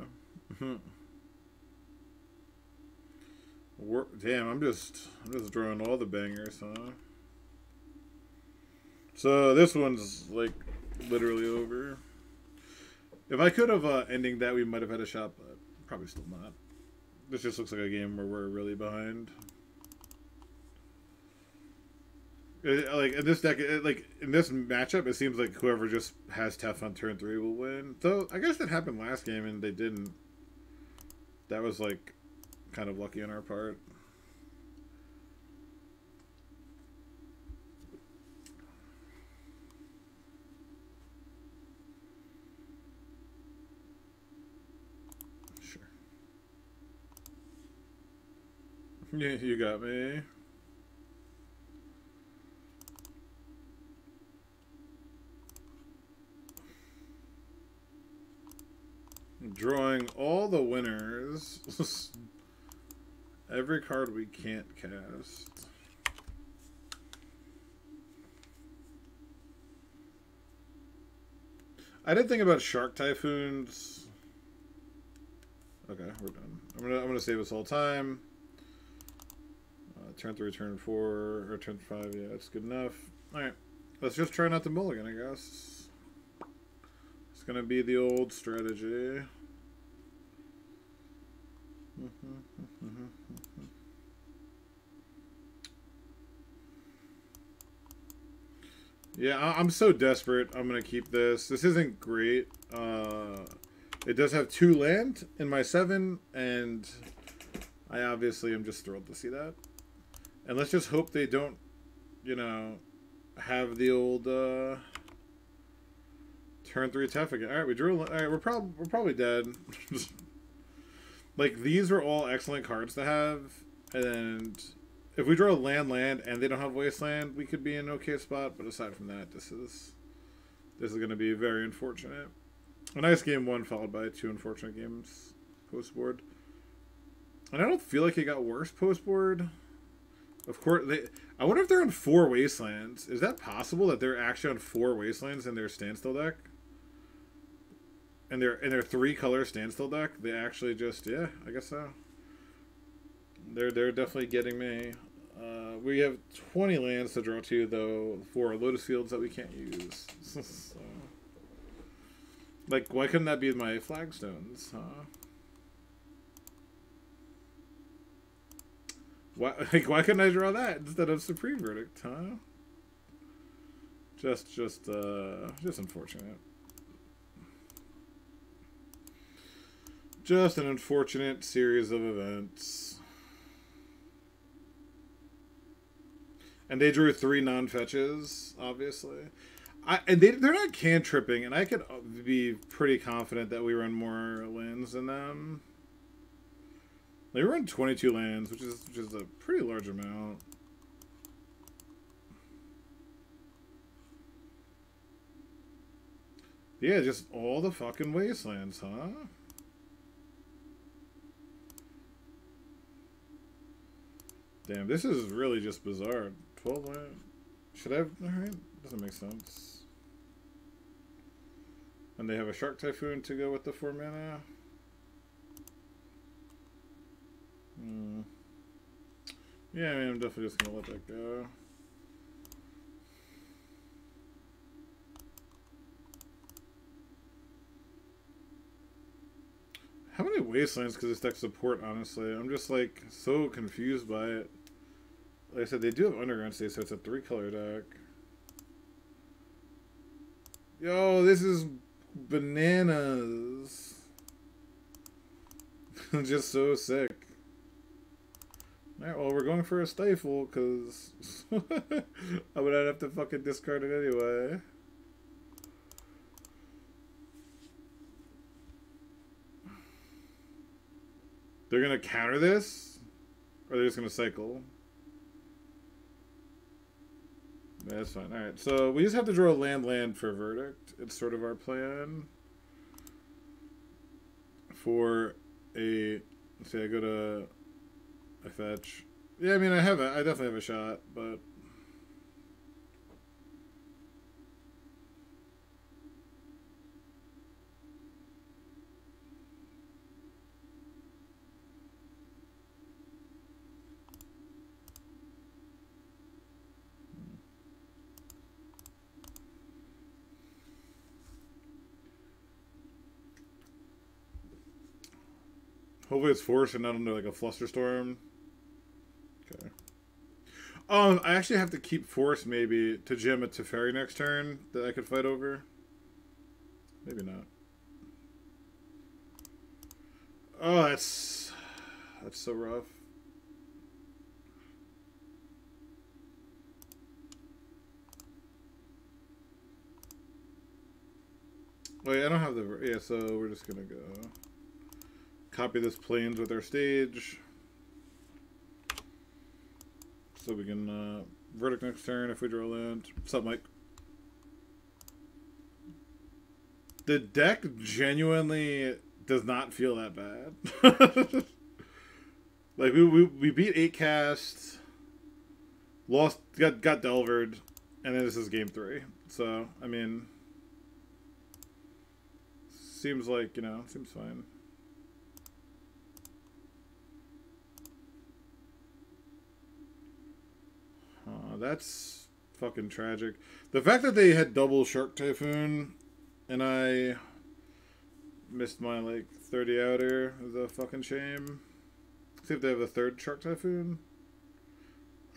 Damn, I'm just drawing all the bangers, huh? So this one's like literally over. If I could have ending that, we might have had a shot, but probably still not. This just looks like a game where we're really behind. Like in this deck, like in this matchup, it seems like whoever just has Tef on turn 3 will win. So I guess that happened last game and they didn't. That was like kind of lucky on our part. Yeah, you got me. I'm drawing all the winners. Every card we can't cast. I did think about Shark Typhoons. Okay, we're done. I'm gonna save us all time. Turn 3, turn 4, or turn 5, yeah, that's good enough. Alright, let's just try not to mulligan, I guess. It's gonna be the old strategy. Yeah, I'm so desperate. I'm gonna keep this. This isn't great. It does have 2 land in my 7, and I obviously am just thrilled to see that. And let's just hope they don't, you know, have the old turn 3 Tef again. All right, we drew. All right, we're probably dead. Like these are all excellent cards to have, and if we draw land and they don't have Wasteland, we could be in an okay spot. But aside from that, this is going to be very unfortunate. A nice game 1 followed by 2 unfortunate games post board, and I don't feel like it got worse post board. Of course, I wonder if they're on 4 Wastelands. Is that possible that they're actually on 4 Wastelands in their Standstill deck? And their 3-color Standstill deck, they actually just, yeah, I guess so. They're definitely getting me. We have 20 lands to draw to, though, 4 Lotus Fields that we can't use. So, like, why couldn't that be my flagstones, huh? Why couldn't I draw that instead of Supreme Verdict, huh? Just unfortunate. Just an unfortunate series of events. And they drew 3 non-fetches, obviously. And they're not cantripping, and I could be pretty confident that we run more lands than them. They run 22 lands, which is a pretty large amount. Yeah, just all the fucking Wastelands, huh? Damn, this is really just bizarre. 12 land. Should I have... Alright, doesn't make sense. And they have a Shark Typhoon to go with the 4 mana. Yeah, I mean, I'm definitely just gonna let that go. How many Wastelands could this deck support, honestly? I'm just, like, so confused by it. Like I said, they do have Underground State, so it's a 3-color deck. Yo, this is Bananas. Just so sick. Alright, well, we're going for a stifle, because I would have to fucking discard it anyway. They're gonna counter this? Or they're just gonna cycle? Yeah, that's fine. Alright, so we just have to draw a land for verdict. It's sort of our plan. For a... Let's see, I go to... I fetch. Yeah, I mean, I definitely have a shot, but... Hopefully it's force and not under like a flusterstorm. Okay. I actually have to keep force maybe to gem a Teferi next turn that I could fight over. Maybe not. Oh, that's so rough. Wait, I don't have the... Yeah, so we're just gonna go... Copy this planes with our stage. So we can verdict next turn if we draw land. What's up, Mike? The deck genuinely does not feel that bad. Like we beat 8 cast, lost, got Delvered, and then this is game 3. So I mean, seems like, you know, seems fine. That's fucking tragic. The fact that they had double Shark Typhoon and I missed my like 30 outer is a fucking shame. See if they have a third Shark Typhoon.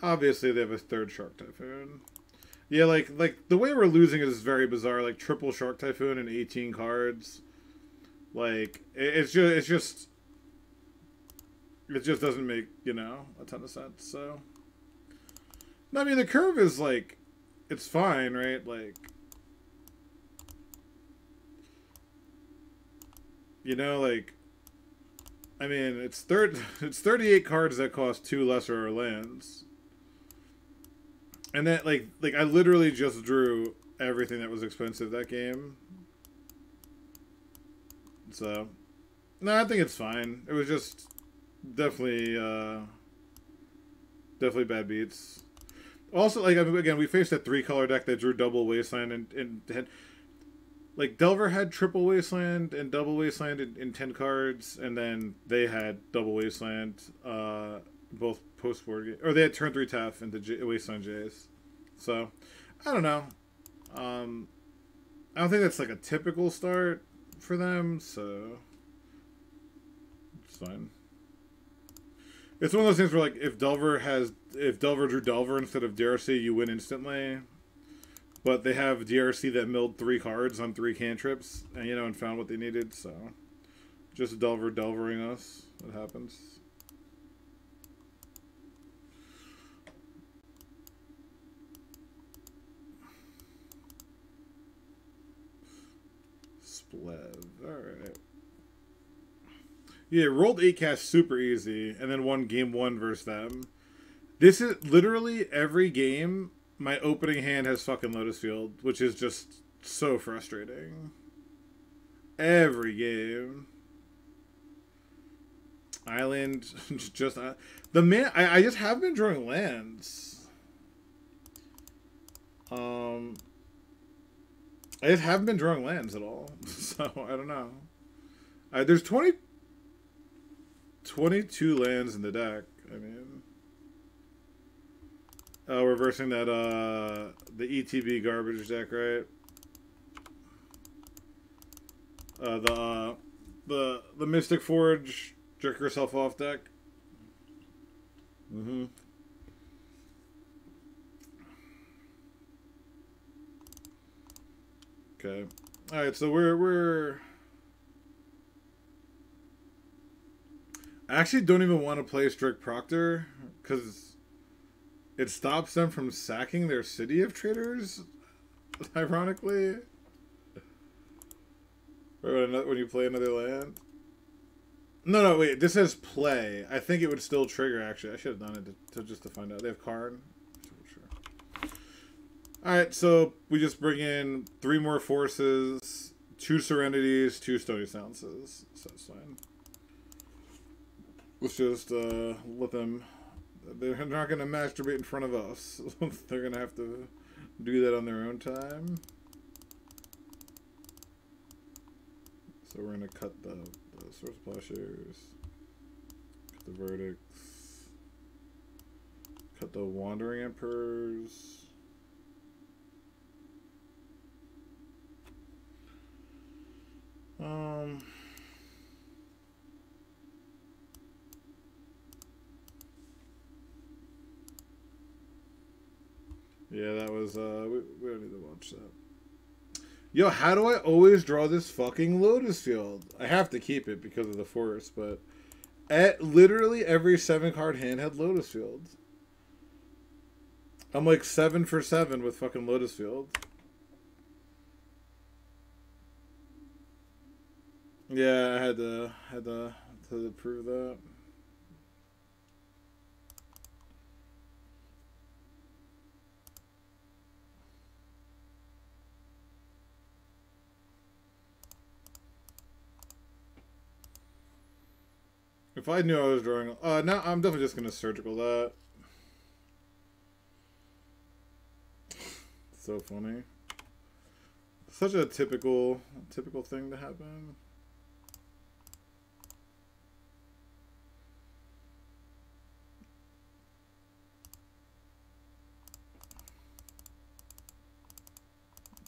Obviously they have a third Shark Typhoon. Yeah, like the way we're losing is very bizarre. Like triple Shark Typhoon and 18 cards. Like it just doesn't make, you know, a ton of sense. So. No, I mean, the curve is, like, it's fine, right? Like, you know, like, I mean, it's 38 cards that cost 2 lesser lands. And that, like, I literally just drew everything that was expensive that game. So, no, I think it's fine. It was just definitely bad beats. Also, like, I mean, again, we faced a 3-color deck that drew double Wasteland and had, like, Delver had triple Wasteland and double Wasteland in 10 cards, and then they had double Wasteland, both post-board, or they had turn 3 Tef into Wasteland Jays. So, I don't know. I don't think that's, like, a typical start for them, so it's fine. It's one of those things where, like, if Delver drew Delver instead of DRC, you win instantly. But they have DRC that milled 3 cards on 3 cantrips, and, you know, and found what they needed, so just Delvering us. It happens. Splev. Alright. Yeah, rolled 8 cast super easy, and then won game 1 versus them. This is literally every game, my opening hand has fucking Lotus Field, which is just so frustrating. Every game. Island, just... I just have been drawing lands. I just haven't been drawing lands at all, so I don't know. There's 22 lands in the deck. I mean, reversing that the ETB garbage deck, right? The Mystic Forge jerk yourself off deck. Okay. All right, so we're. I actually don't even want to play strict Proctor because it stops them from sacking their city of traders. Ironically, or when you play another land. No, wait. This says play. I think it would still trigger. Actually, I should have done it just to find out. They have Karn. Sure. All right, so we just bring in 3 more forces, 2 Serenities, 2 Stony Silences. So that's fine. Let's just let them. They're not going to masturbate in front of us. They're going to have to do that on their own time. So we're going to cut the Source Plowshares, cut the Verdicts, cut the Wandering Emperors. Yeah, that was, we don't need to watch that. Yo, how do I always draw this fucking Lotus Field? I have to keep it because of the force, but literally every 7-card hand had Lotus Field. I'm like 7 for 7 with fucking Lotus Field. Yeah, I had to prove that. If I knew I was drawing... no, I'm definitely just going to surgical that. So funny. Such a typical thing to happen.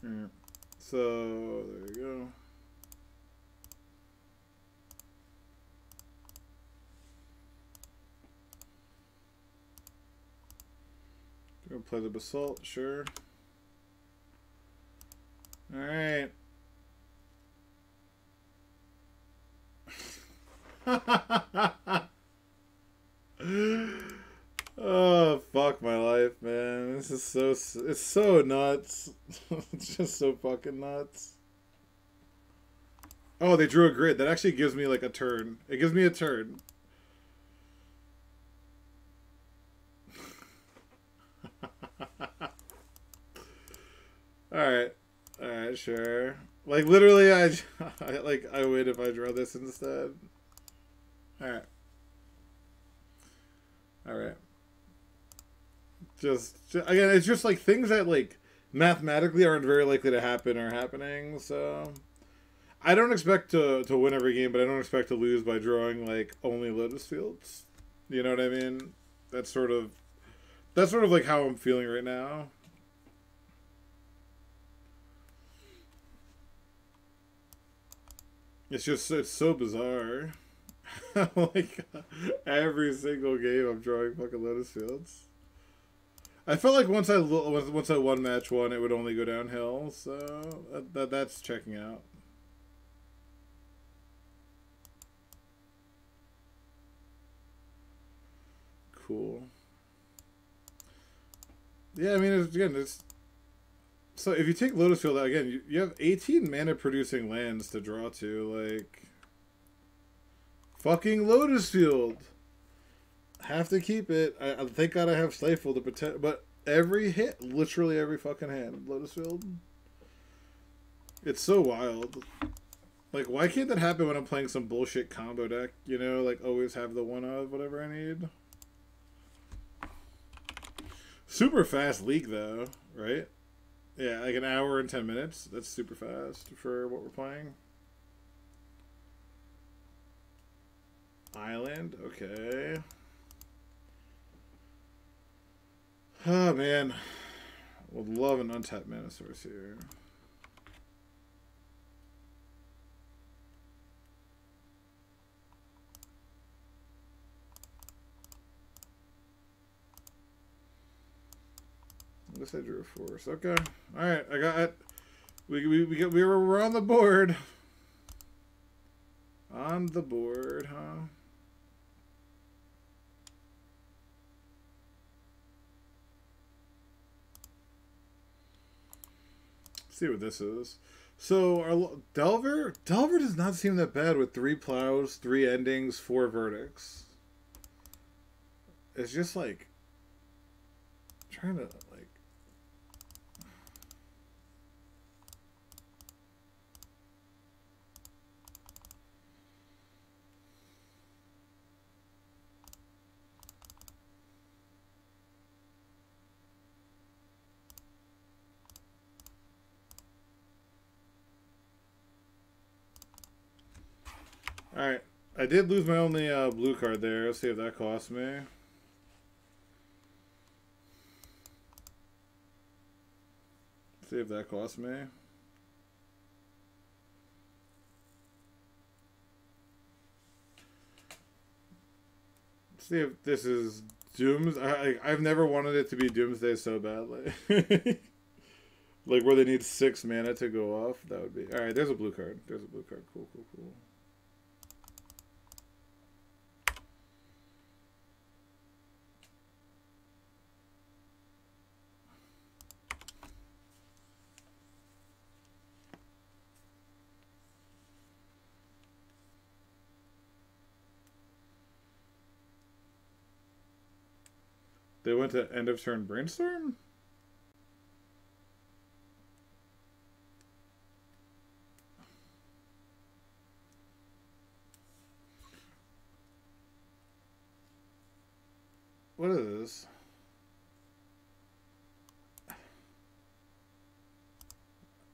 Yeah. So, there you go. Gonna play the Basalt, sure. Alright. Oh, fuck my life, man. This is it's so nuts. It's just so fucking nuts. Oh, they drew a grid. That actually gives me like a turn. It gives me a turn. Alright, sure. Like, literally, I win if I draw this instead. Alright. Just, again, it's just, like, things that, like, mathematically aren't very likely to happen are happening, so... I don't expect to win every game, but I don't expect to lose by drawing, like, only Lotus Fields. You know what I mean? That's sort of, like, how I'm feeling right now. It's so bizarre. Like, every single game I'm drawing fucking Lotus Fields. I felt like once I won match 1, it would only go downhill, so that's checking out. Cool. Yeah, I mean, it's so if you take Lotus Field out again, you have 18 mana producing lands to draw to, like, fucking Lotus Field. Have to keep it. I thank God I have Stifle to protect, but every hit, literally every fucking hand, Lotus Field. It's so wild. Like, why can't that happen when I'm playing some bullshit combo deck? You know, like, always have the one of whatever I need. Super fast league, though, right? Yeah, like an hour and 10 minutes. That's super fast for what we're playing. Island, okay. Oh, man. Would love an untapped mana source here. I guess I drew a force. Okay. Alright, I got it. We're on the board. On the board, huh? Let's see what this is. So our Delver does not seem that bad with 3 plows, 3 endings, 4 verdicts. It's just like trying to like. Alright, I did lose my only blue card there. Let's see if that cost me. See if that cost me. See if this is Dooms. I've never wanted it to be Doomsday so badly. Like where they need 6 mana to go off. That would be. Alright, there's a blue card. There's a blue card. Cool, cool, cool. They went to end of turn brainstorm? What is this?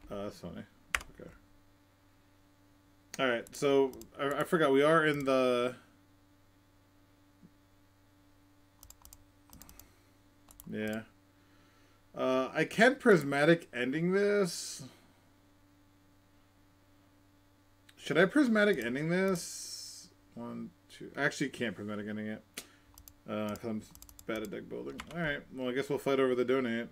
That's funny. Okay. Alright, so I forgot we are in the... Yeah. I can prismatic ending this. Should I prismatic ending this? 1, 2. I actually can't prismatic ending it. Because I'm bad at deck building. Alright, well I guess we'll fight over the donate.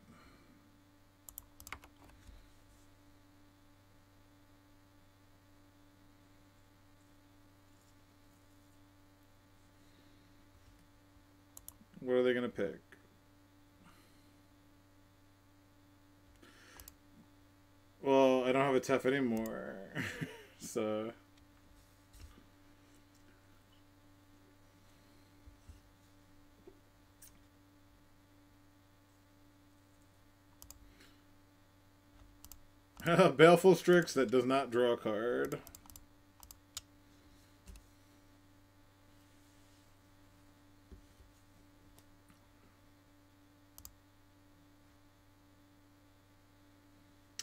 What are they going to pick? Well, I don't have a TEF anymore. So... Baleful Strix that does not draw a card.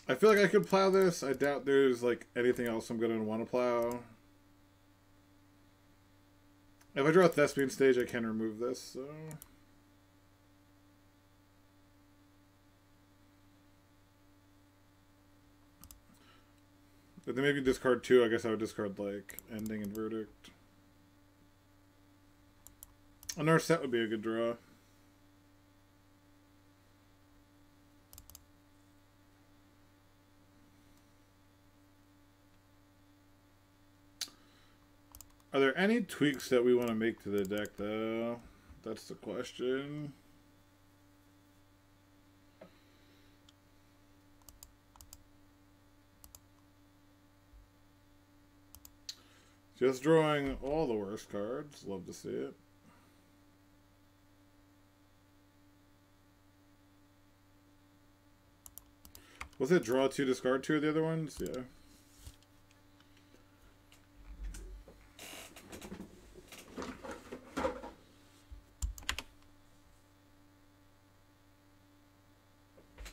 I feel like I could plow this. I doubt there's like anything else I'm gonna want to plow. If I draw a Thespian stage, I can remove this, so... But then maybe discard 2, I guess I would discard like Ending and Verdict. Another set would be a good draw. Are there any tweaks that we want to make to the deck, though? That's the question. Just drawing all the worst cards. Love to see it. Was it draw 2, discard 2 of the other ones? Yeah.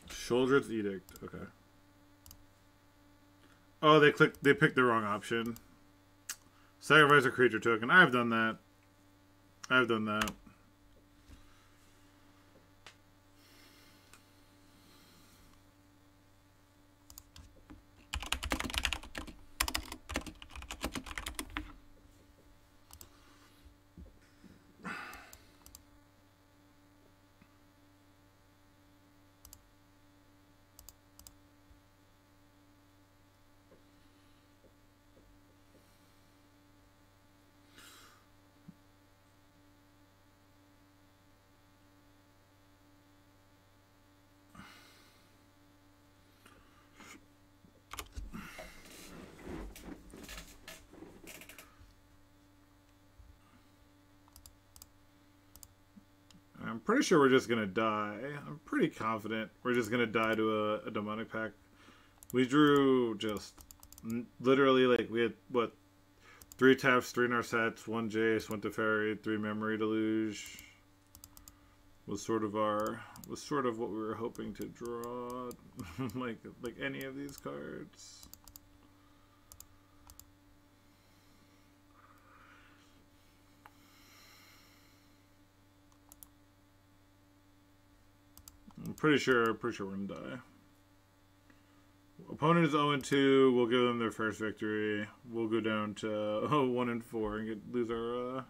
Sholdred's Edict. Okay. Oh, they picked the wrong option. Sacrifice a creature token. I've done that. I've done that. pretty sure we're just gonna die. I'm pretty confident we're just gonna die to a demonic pack. We drew just literally like we had what 3 taps, 3 Narsets, 1 Jace, 1 Teferi, 3 Memory Deluge. Was sort of what we were hoping to draw, like any of these cards. I'm pretty sure we're gonna die. Opponent is 0-2. We'll give them their first victory. We'll go down to 1-4 and lose our.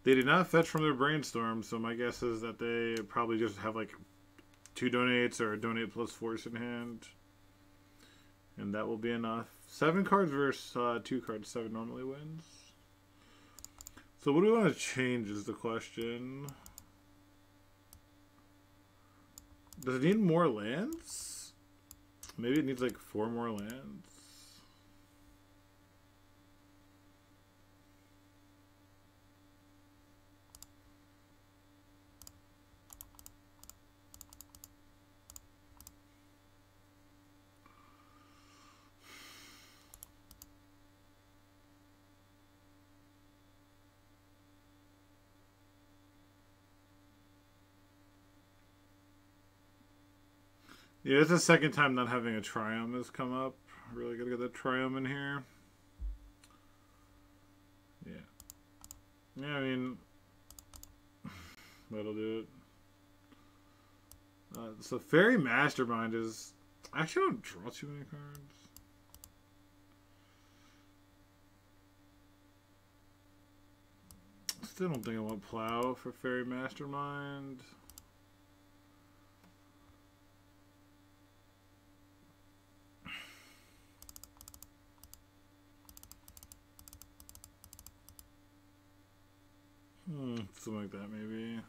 They did not fetch from their brainstorm, so my guess is that they probably just have like 2 donates or a donate plus force in hand, and that will be enough. 7 cards versus 2 cards. 7 normally wins. So what do we want to change is the question. Does it need more lands? Maybe it needs like 4 more lands. Yeah, it's the second time not having a Triumph has come up. Really gotta get that Triumph in here. Yeah. Yeah, I mean, that'll do it. So Fairy Mastermind is... I actually don't draw too many cards. Still don't think I want Plow for Fairy Mastermind. Something like that, maybe.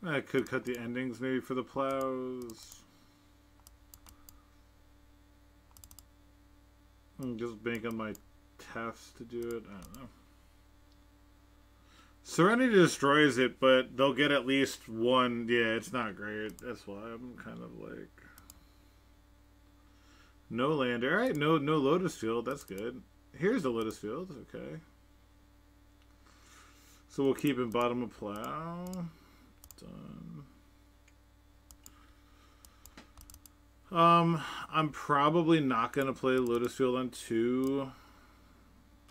I could cut the endings, maybe, for the plows. Just bank on my Tefs to do it. I don't know. Serenity destroys it, but they'll get at least 1. Yeah, it's not great. That's why I'm kind of like... No land. Alright, no Lotus Field. That's good. Here's the Lotus Field. Okay. So we'll keep in bottom of Plow. Done. I'm probably not going to play Lotus Field on 2.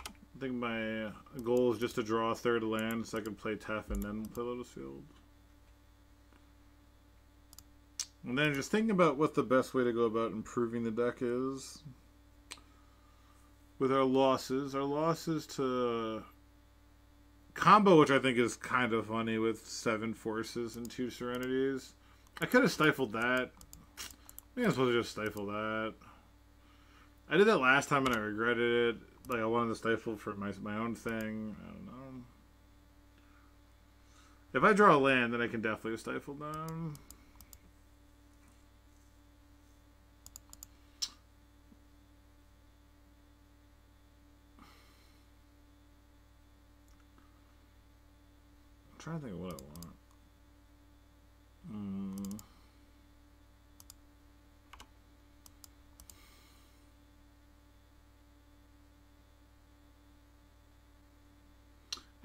I think my goal is just to draw a 3rd land so I can play Tef and then play Lotus Field. And then just thinking about what the best way to go about improving the deck is. With our losses to... Combo, which I think is kind of funny with 7 Forces and 2 Serenities. I could have stifled that. I think I'm supposed to just stifle that. I did that last time and I regretted it. Like, I wanted to stifle for my own thing. I don't know. If I draw a land, then I can definitely stifle them. I'm trying to think of what I want.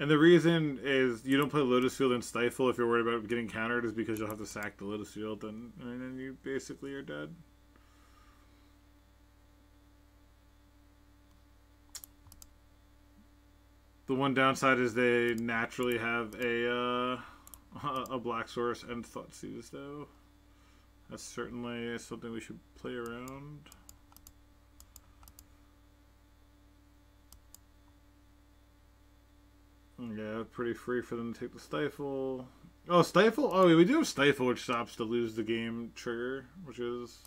And the reason is you don't play Lotus Field and Stifle if you're worried about getting countered is because you'll have to sack the Lotus Field and then you basically are dead. The one downside is they naturally have a Black Source and Thoughtseize though. That's certainly something we should play around. Yeah, pretty free for them to take the Stifle. Oh, Stifle? Oh, we do have Stifle, which stops the lose the game trigger, which is...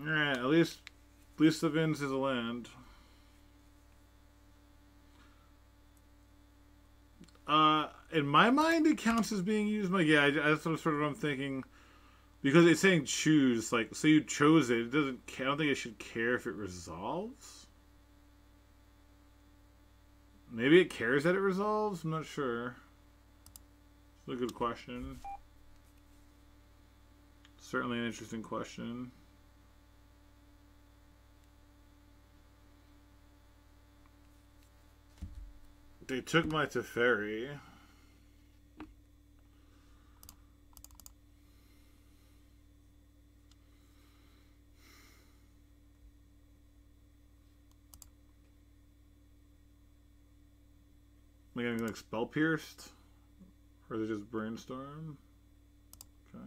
Alright, at least the Vince is a land. in my mind, it counts as being used. Like, yeah, that's sort of what I'm thinking. Because it's saying choose, like, so you chose it. It doesn't. I don't think it should care if it resolves. Maybe it cares that it resolves. I'm not sure. It's a good question. Certainly an interesting question. They took my Teferi. Am I getting like spell pierced? Or is it just brainstorm? Okay.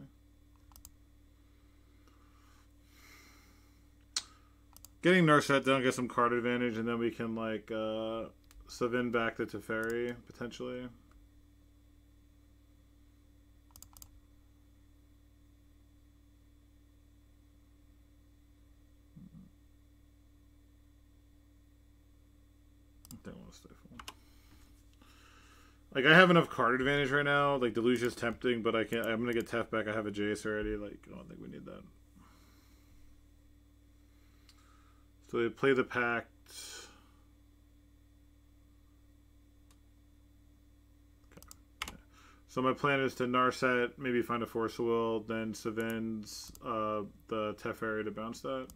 Getting Narset down, get some card advantage, and then we can like Savin back to Teferi, potentially. Don't want to stifle. Like, I have enough card advantage right now. Like, Deluge is tempting, but I can't. I'm gonna get Tef back. I have a Jace already. Like, I don't think we need that. So they play the Pact. Okay. So my plan is to Narset, maybe find a Force of Will, then Savin's the Teferi to bounce that.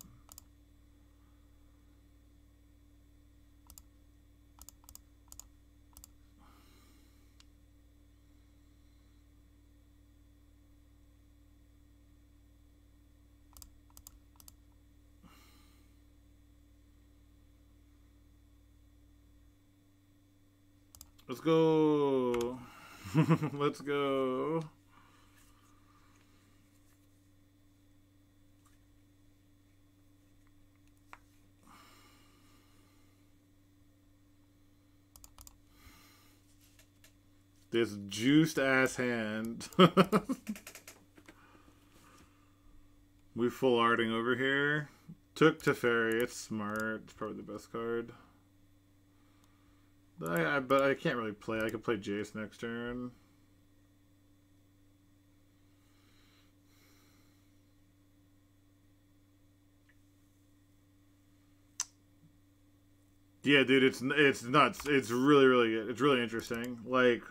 Let's go. Let's go. This juiced ass hand. We full arting over here. Took Teferi. It's smart. It's probably the best card. But I can't really play. I could play Jace next turn. Yeah, dude, it's nuts. It's really good. It's really interesting. Like,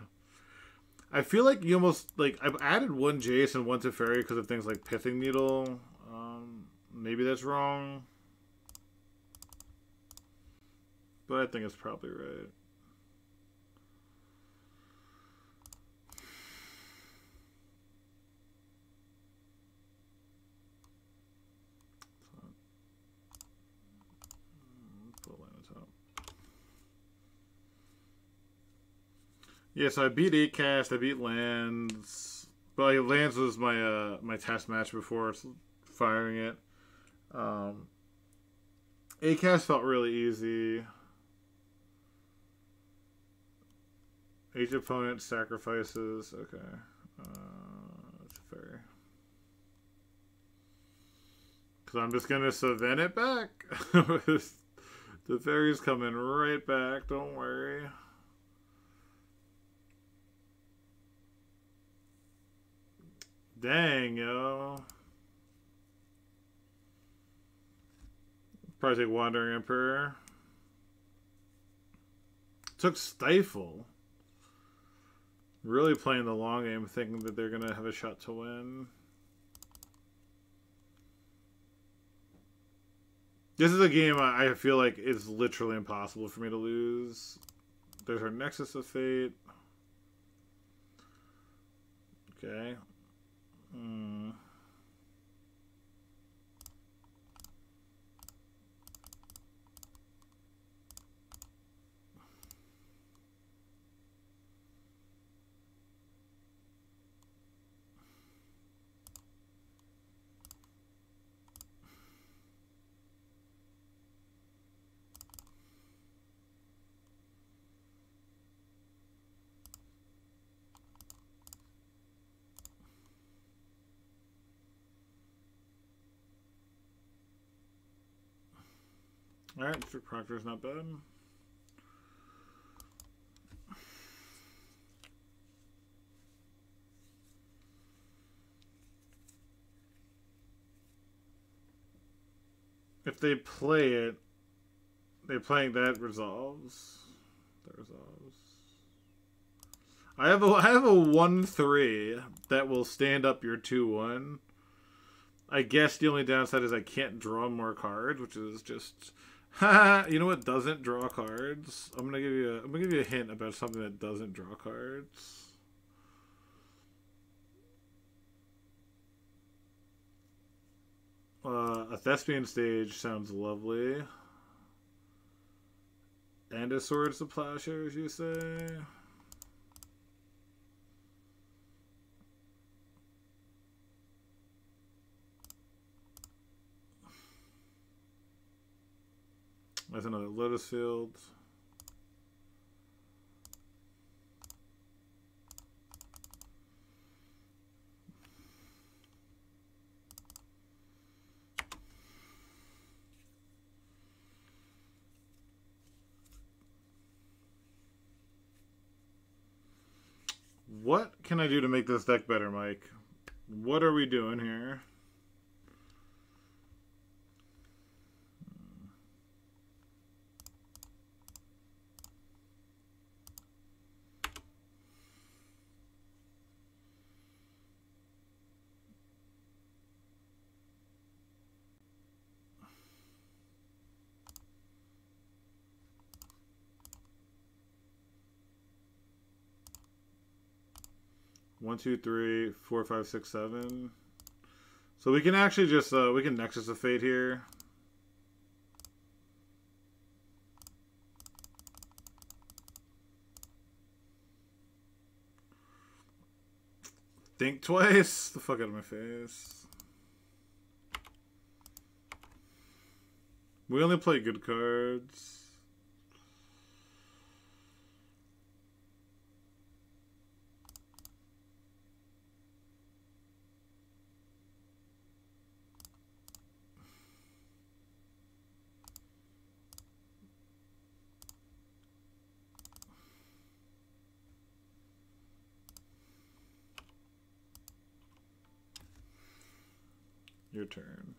I feel like you almost like I've added one Jace and one Teferi because of things like Pithing Needle. Maybe that's wrong, but I think it's probably right. Yeah, so I beat 8-cast, I beat lands. But like, lands was my my test match before firing it. 8-cast felt really easy. Each opponent sacrifices. Okay. That's fair. Because I'm just going to Savin it back. The fairy's coming right back, don't worry. Dang, yo. Probably take Wandering Emperor. Took Stifle. Really playing the long game, thinking that they're going to have a shot to win. This is a game I feel like is literally impossible for me to lose. There's our Nexus of Fate. Okay. Alright, Proctor's not bad. If they play it, they're playing that resolves. That resolves. I have a 1/3 that will stand up your 2/1. I guess the only downside is I can't draw more cards, which is just you know what doesn't draw cards? I'm gonna give you a hint about something that doesn't draw cards. A thespian stage sounds lovely. And a swords to plowshares, you say? That's another Lotus Field. What can I do to make this deck better, Mike? What are we doing here? One, two, three, four, five, six, seven. So we can actually just we can Nexus of Fate here. Think twice. The fuck out of my face. We only play good cards. Your turn.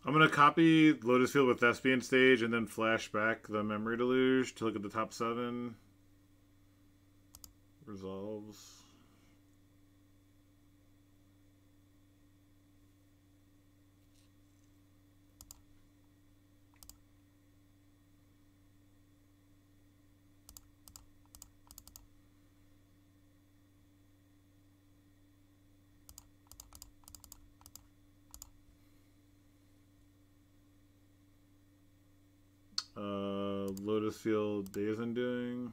I'm going to copy Lotus Field with Thespian Stage and then flash back the Memory Deluge to look at the top 7. Resolves. Lotus Field Days Undoing.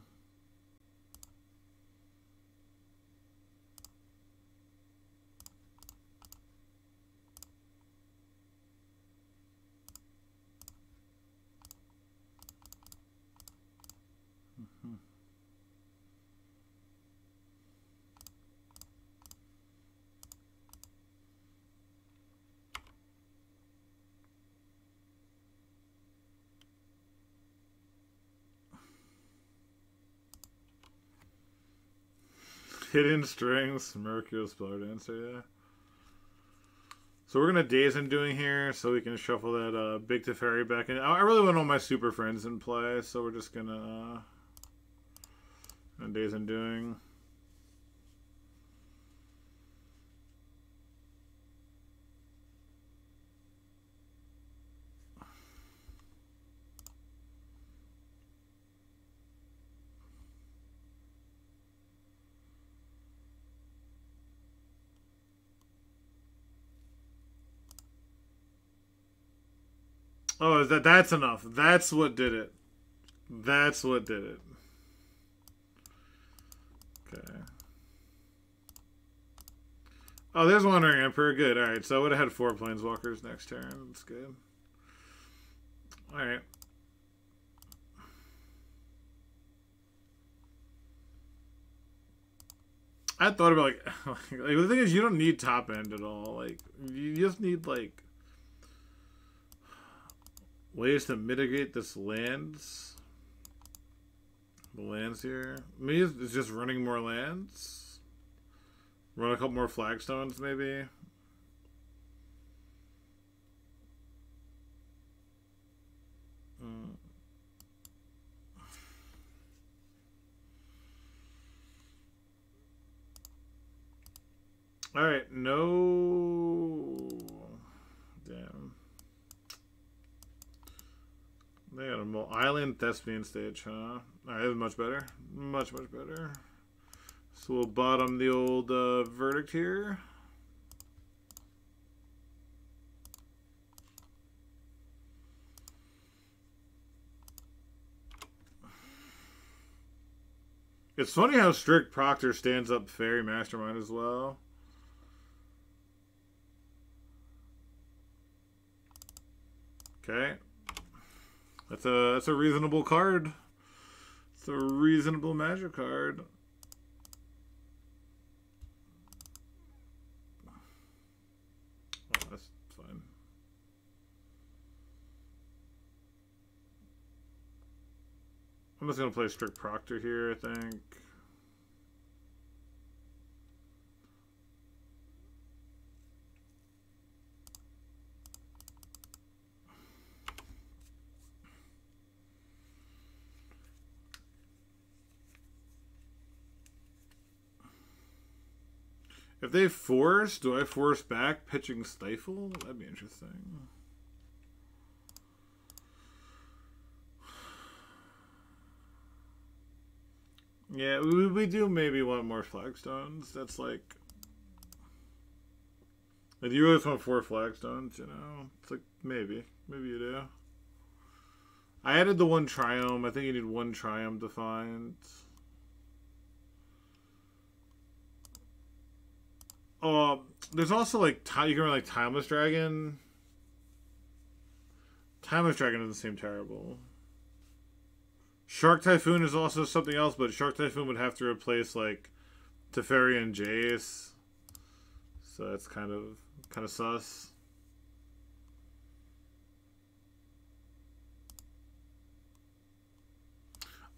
Hidden Strings, Mercurial Spell Dancer, yeah. So we're gonna Days Undoing here, so we can shuffle that Big Teferi back in. I really want all my super friends in play, so we're just gonna Days Undoing. Oh, is that's enough. That's what did it. That's what did it. Okay. Oh, there's Wandering Emperor. Good. Alright, so I would have had 4 Planeswalkers next turn. That's good. Alright. I thought about, like, the thing is, you don't need top end at all. Like, you just need, like, ways to mitigate this lands. The lands here. Maybe it's just running more lands. Run a couple more flagstones, maybe. All right, no. Damn. They got a island thespian stage, huh? All right, this is much better. Much better. So we'll bottom the old verdict here. It's funny how strict Proctor stands up Fairy Mastermind as well. Okay. That's a reasonable card. It's a reasonable magic card. Oh, that's fine. I'm just gonna play strict Proctor here, I think. If they force, do I force back pitching Stifle? That'd be interesting. Yeah, we do maybe want more flagstones. That's like... If you always want 4 flagstones, you know? It's like, maybe. Maybe you do. I added the 1 Triumph. I think you need 1 Triumph to find... there's also like you can run like Timeless Dragon. Timeless Dragon doesn't seem terrible. Shark Typhoon is also something else, but Shark Typhoon would have to replace like Teferi and Jace, so that's kind of sus.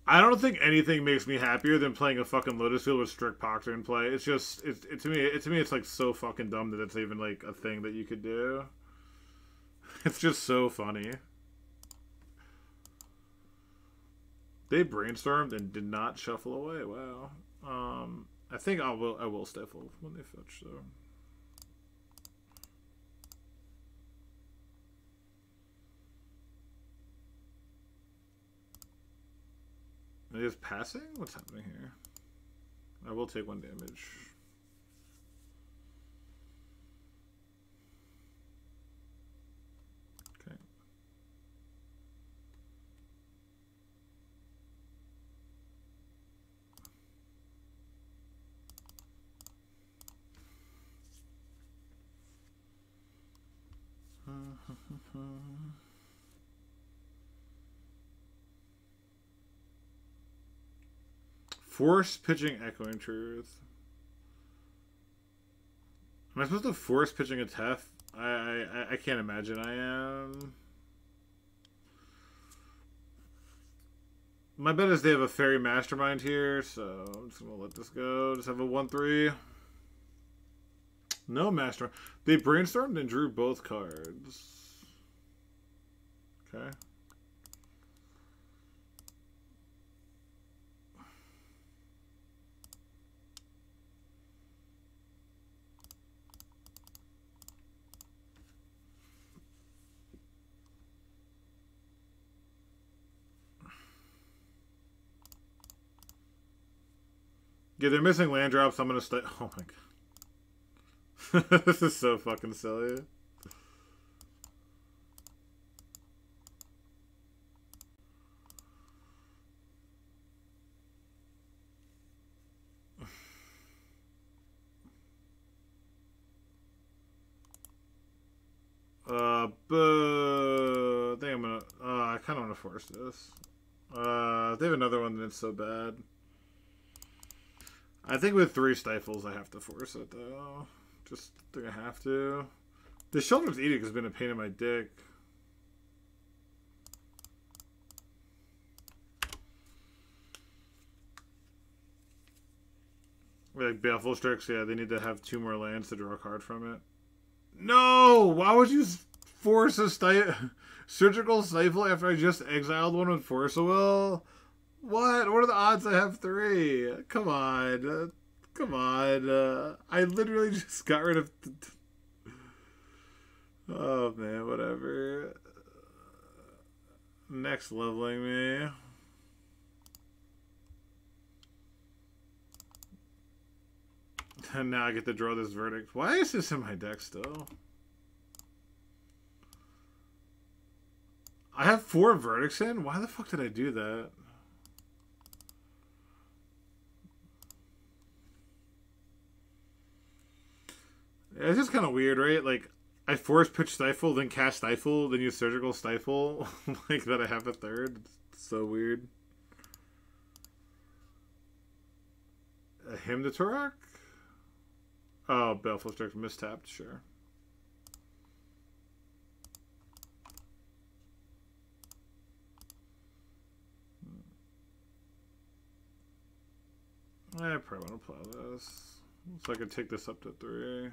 I don't think anything makes me happier than playing a fucking Lotus Field with strict Proctor in play. It's just to me it's like so fucking dumb that it's even like a thing that you could do. It's just so funny. They brainstormed and did not shuffle away. Wow. I think I will stifle when they fetch though. It is passing? What's happening here? I will take 1 damage. Okay. Force pitching Echoing Truth. Am I supposed to force pitching a Tef? I can't imagine I am. My bet is they have a Fairy Mastermind here, so I'm just gonna let this go. Just have a 1/3. No Mastermind. They brainstormed and drew both cards. Okay. Yeah, they're missing land drops. I'm gonna stay. Oh my god. This is so fucking silly. But I think I'm gonna. I kind of want to force this. They have another one that's so bad. I think with 3 stifles, I have to force it though. Just think I have to. The Sheldon's Edict has been a pain in my dick. Like Baleful Strix, yeah, they need to have 2 more lands to draw a card from it. No! Why would you force a surgical stifle after I just exiled one with Force of Will? What? What are the odds I have 3? Come on. Come on. I literally just got rid of... Oh, man, whatever. Next leveling me. And now I get to draw this Verdict. Why is this in my deck still? I have 4 Verdicts in? Why the fuck did I do that? Yeah, it's just kind of weird, right? Like, I force pitch Stifle, then cast Stifle, then use Surgical Stifle. Like, that I have a 3rd. It's so weird. A Hymn to Turok? Oh, Baleful Strix mistapped, sure. I probably want to plow this. So I can take this up to 3.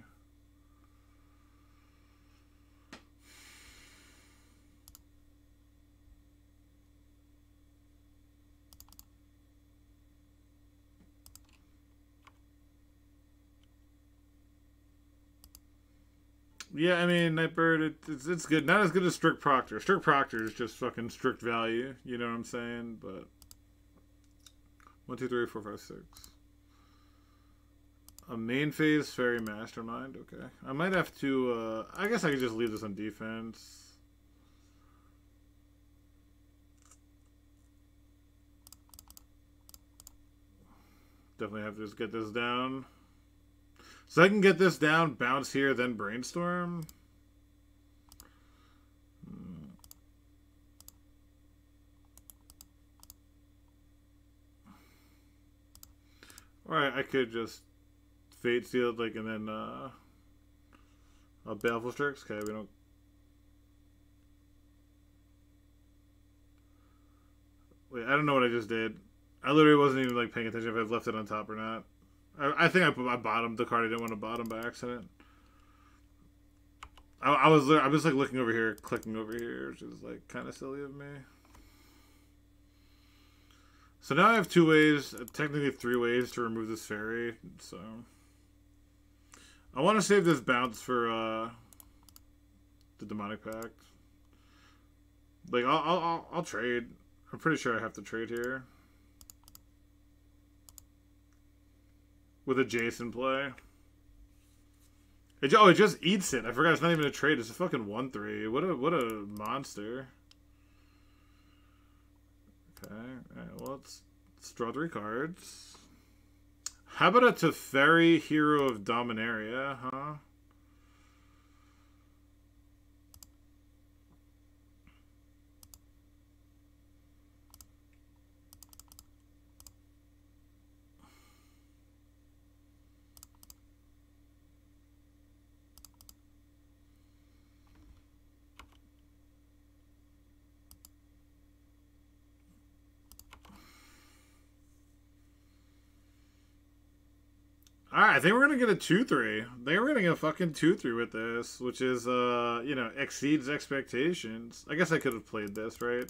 Yeah, I mean, Nightbird, it's good. Not as good as Strict Proctor. Strict Proctor is just fucking strict value. You know what I'm saying? But 1, 2, 3, 4, 5, 6. A main phase Fairy Mastermind. Okay, I might have to. I guess I could just leave this on defense. Definitely have to just get this down. So I can get this down, bounce here, then Brainstorm. Alright, I could just Fate Sealed, like, and then, a Baleful Strix. Okay, we don't... Wait, I don't know what I just did. I literally wasn't even, like, paying attention if I've left it on top or not. I think I bottomed the card I didn't want to bottom by accident. I was like looking over here, clicking over here, which is like kind of silly of me. So now I have 2 ways, technically 3 ways to remove this fairy. So I want to save this bounce for the Demonic Pact. Like I'll trade. I'm pretty sure I have to trade here. With a Jason play. It just eats it. I forgot it's not even a trade. It's a fucking 1/3. What a monster. Okay. Alright, well, let's draw 3 cards. How about a Teferi, Hero of Dominaria, huh? Alright, I think we're gonna get a 2/3. I think we're gonna get a fucking 2/3 with this, which is, you know, exceeds expectations. I guess I could have played this, right?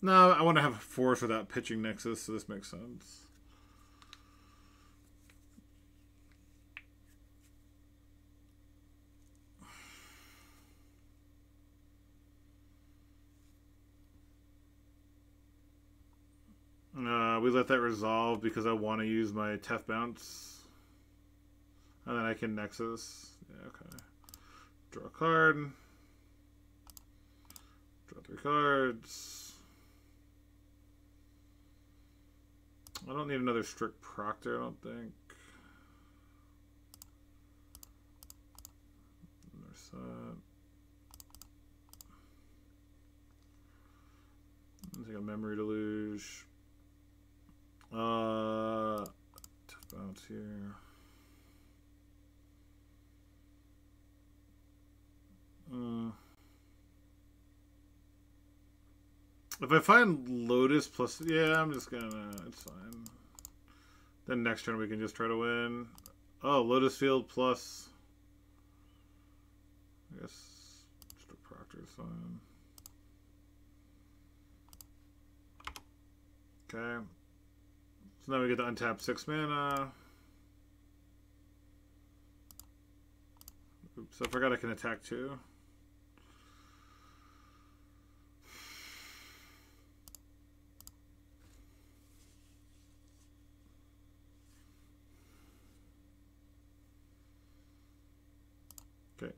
No, I want to have a force without pitching Nexus, so this makes sense. We let that resolve because I want to use my Tef Bounce. And then I can Nexus. Yeah, okay. Draw a card. Draw 3 cards. I don't need another Strict Proctor, I don't think. There's that. Let's take a Memory Deluge. Tough bounce here. If I find Lotus plus... Yeah, I'm just gonna... It's fine. Then next turn we can just try to win. Oh, Lotus Field plus... I guess just a Proctor is fine. Okay. So now we get to untap 6 mana. Oops, I forgot I can attack too. Okay.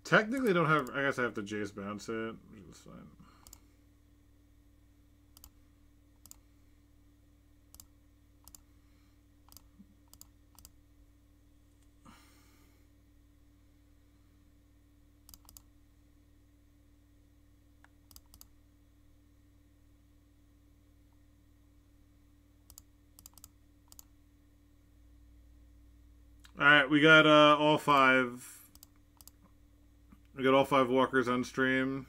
Technically don't have, I guess I have to Jace bounce it, which is fine. Alright, we got all 5. We got all 5 walkers on stream.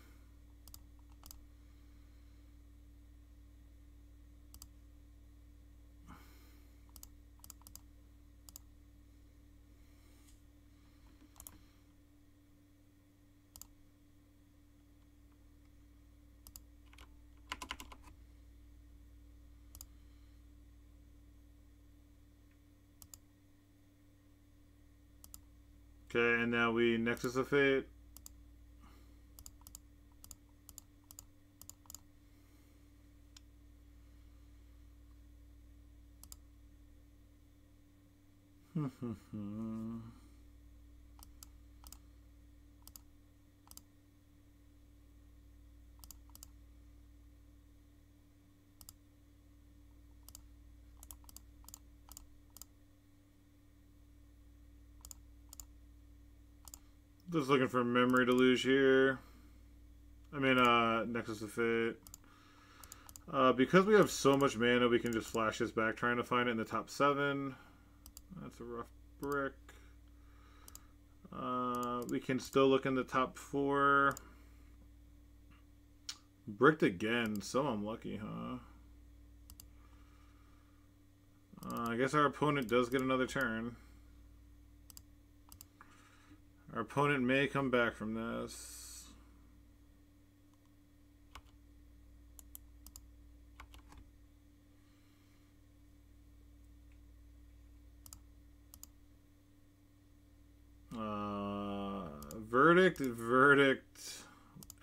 Okay, and now we Nexus of Fate. Just looking for Memory Deluge here. I mean, Nexus of Fate. Because we have so much mana, we can just flash this back trying to find it in the top 7. That's a rough brick. We can still look in the top 4. Bricked again. So unlucky, huh? I guess our opponent does get another turn. Our opponent may come back from this. Verdict,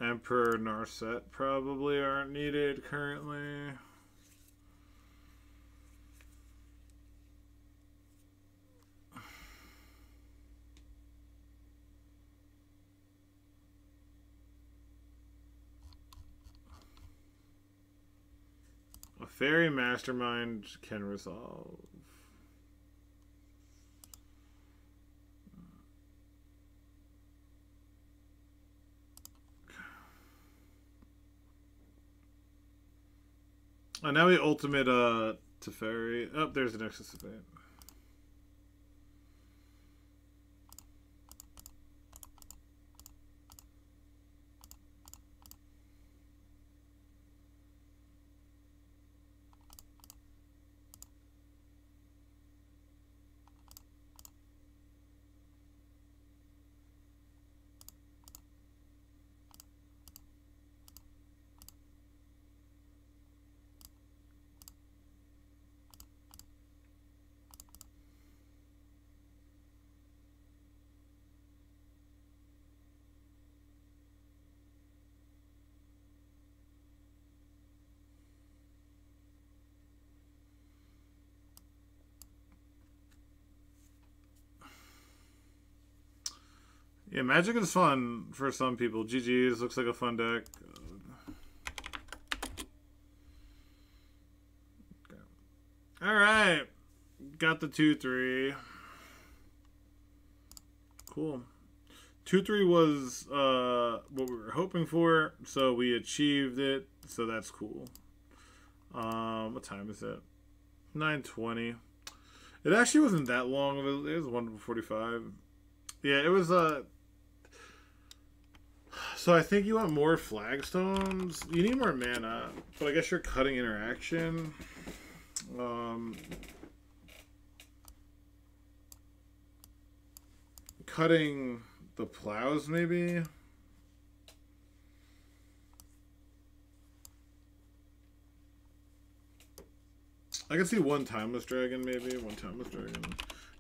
Emperor, Narset probably aren't needed currently. A Fairy Mastermind can resolve. Oh, now we ultimate Teferi. Oh, there's the Nexus of Fate. Yeah, Magic is fun for some people. GG's looks like a fun deck. Okay. Alright. Got the 2-3. Cool. 2-3 was what we were hoping for, so we achieved it, so that's cool. What time is it? 9:20. It actually wasn't that long. It was 1:45. Yeah, it was So I think you want more flagstones. You need more mana, but I guess you're cutting interaction. Cutting the plows, maybe. I can see one Timeless Dragon, maybe. One Timeless Dragon.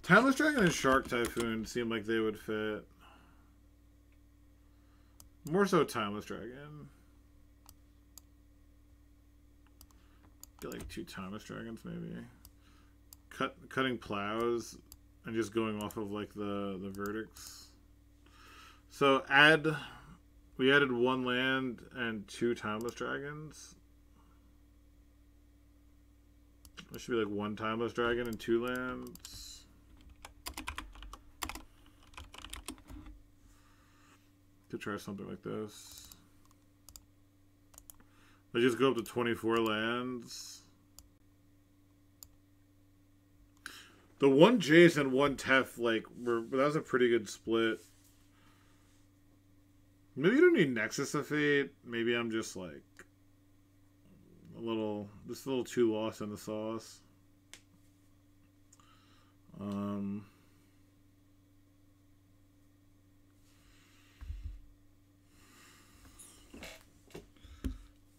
Timeless Dragon and Shark Typhoon seem like they would fit. More so Timeless Dragon. Get like 2 Timeless Dragons, maybe. Cutting plows and just going off of like the verdicts. So we added 1 land and 2 Timeless Dragons. There should be like 1 Timeless Dragon and 2 lands. Could try something like this. They just go up to 24 lands. The 1 Jace and 1 Tef, like, that was a pretty good split. Maybe you don't need Nexus of Fate. Maybe I'm just like just a little too lost in the sauce.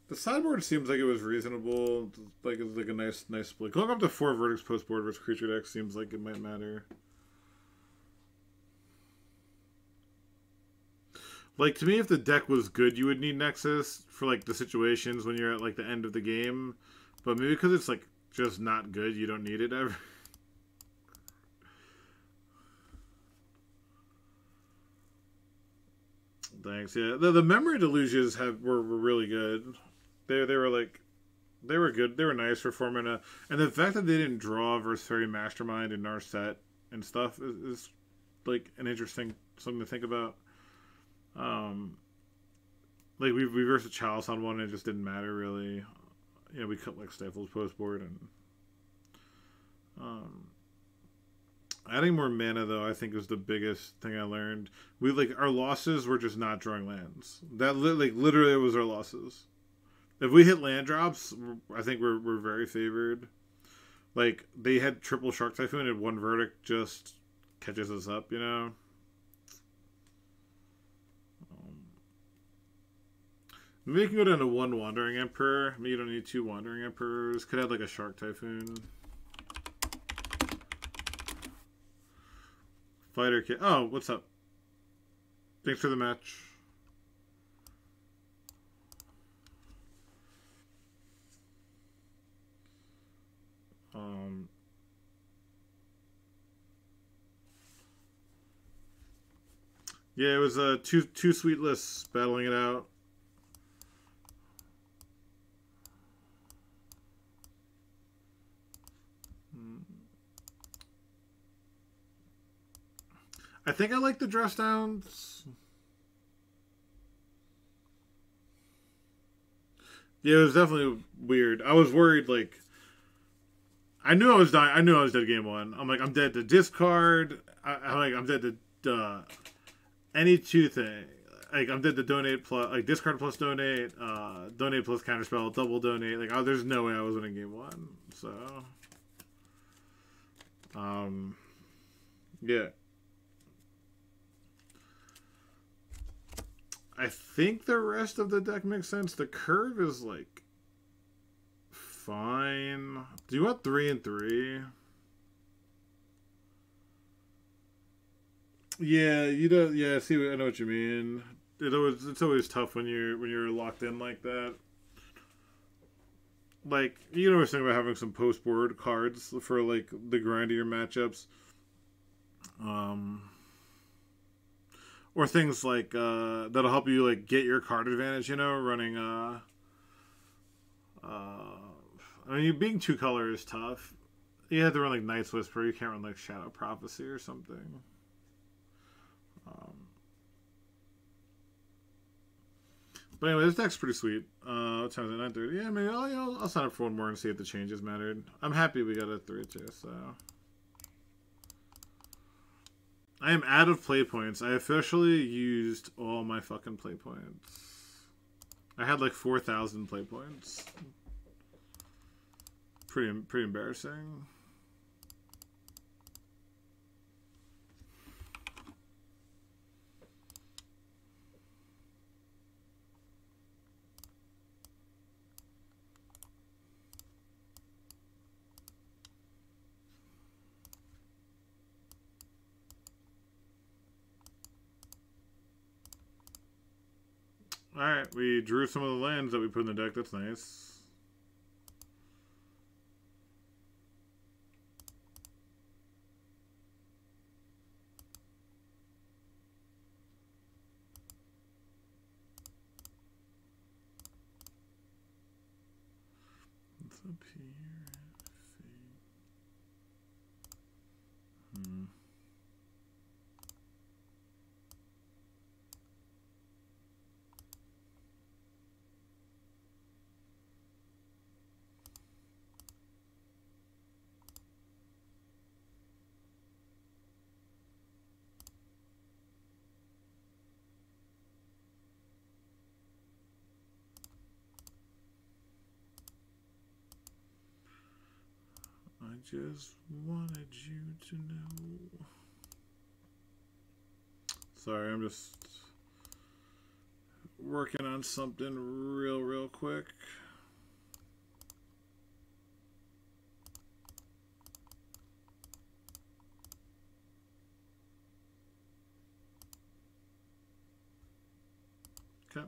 The sideboard seems like it was reasonable. Like it's like a nice split. Going up to 4 verdicts post board versus creature deck seems like it might matter. Like, to me, if the deck was good, you would need Nexus for, like, the situations when you're at, like, the end of the game. But maybe because it's, like, just not good, you don't need it ever. Thanks, yeah. The memory delusions were really good. They were, like, they were good. They were nice for 4 mana. And the fact that they didn't draw versus Fairy Mastermind and Narset and stuff is like, an interesting something to think about. Like we reversed a Chalice on one and it just didn't matter really. You know, we cut like Stifle's post board and adding more mana though I think was the biggest thing I learned. We like our losses were just not drawing lands. That like literally was our losses. If we hit land drops, I think we're very favored. Like they had triple Shark Typhoon and 1 verdict just catches us up, you know. Maybe you can go down to 1 Wandering Emperor. Maybe you don't need 2 Wandering Emperors. Could have like a Shark Typhoon. Fighter Kit. Oh, what's up? Thanks for the match. Yeah, it was two sweet lists battling it out. I think I like the dress downs. Yeah, it was definitely weird. I was worried, like I knew I was dying. I knew I was dead game 1. I'm like, I'm dead to discard. I'm dead to any 2 thing. Like I'm dead to donate plus like discard plus donate, donate plus counterspell, double donate. Like there's no way I was winning game 1. So yeah. I think the rest of the deck makes sense. The curve is like fine. Do you want 3 and 3? Yeah, you don't. Yeah, see, I know what you mean. It's always tough when you're locked in like that. Like you know, we're saying about having some post board cards for like the grindier matchups. Or things like that'll help you like get your card advantage, you know, running I mean being 2 color is tough. You have to run like Night's Whisper, you can't run like Shadow Prophecy or something. But anyway, this deck's pretty sweet. What time is it? 9:30. Yeah, maybe I'll sign up for 1 more and see if the changes mattered. I'm happy we got a 3 too, so I am out of play points. I officially used all my fucking play points. I had like 4,000 play points. Pretty embarrassing. Alright, we drew some of the lands that we put in the deck. That's nice. What's up here? I just wanted you to know. Sorry, I'm just working on something real quick. Okay.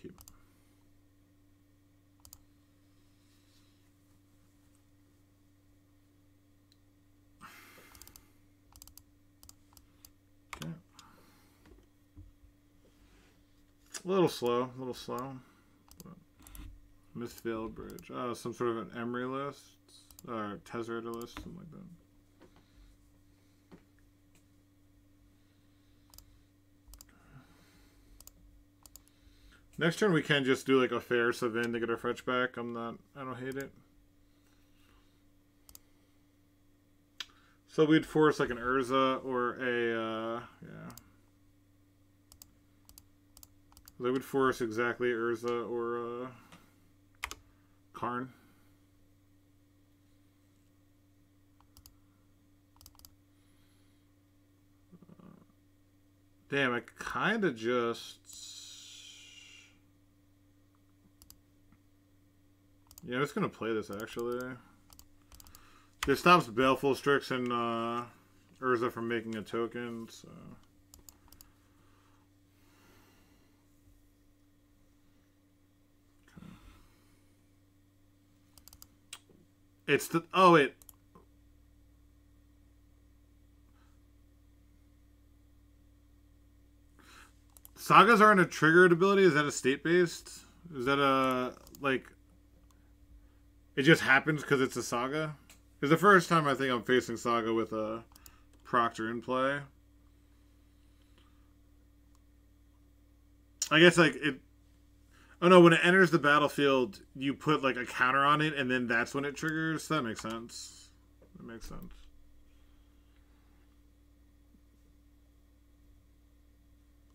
Keep. Okay. A little slow. Mistveiled Bridge. Oh, some sort of an Emery list? Or Tezzeret list, something like that. Next turn we can just do like a fair Savin to get our fetch back. I don't hate it. So we'd force like an Urza or a, yeah. They would force exactly Urza or Karn. Damn, I kind of just... Yeah, I'm just going to play this, actually. This stops Baleful Strix and Urza from making a token, so... Okay. It's the... Oh, wait. Sagas aren't a triggered ability? Is that a state-based? Is that a... like... It just happens because it's a Saga? It's the first time I think I'm facing Saga with a Proctor in play. I guess like it... Oh no, when it enters the battlefield, you put like a counter on it and then that's when it triggers. That makes sense. That makes sense.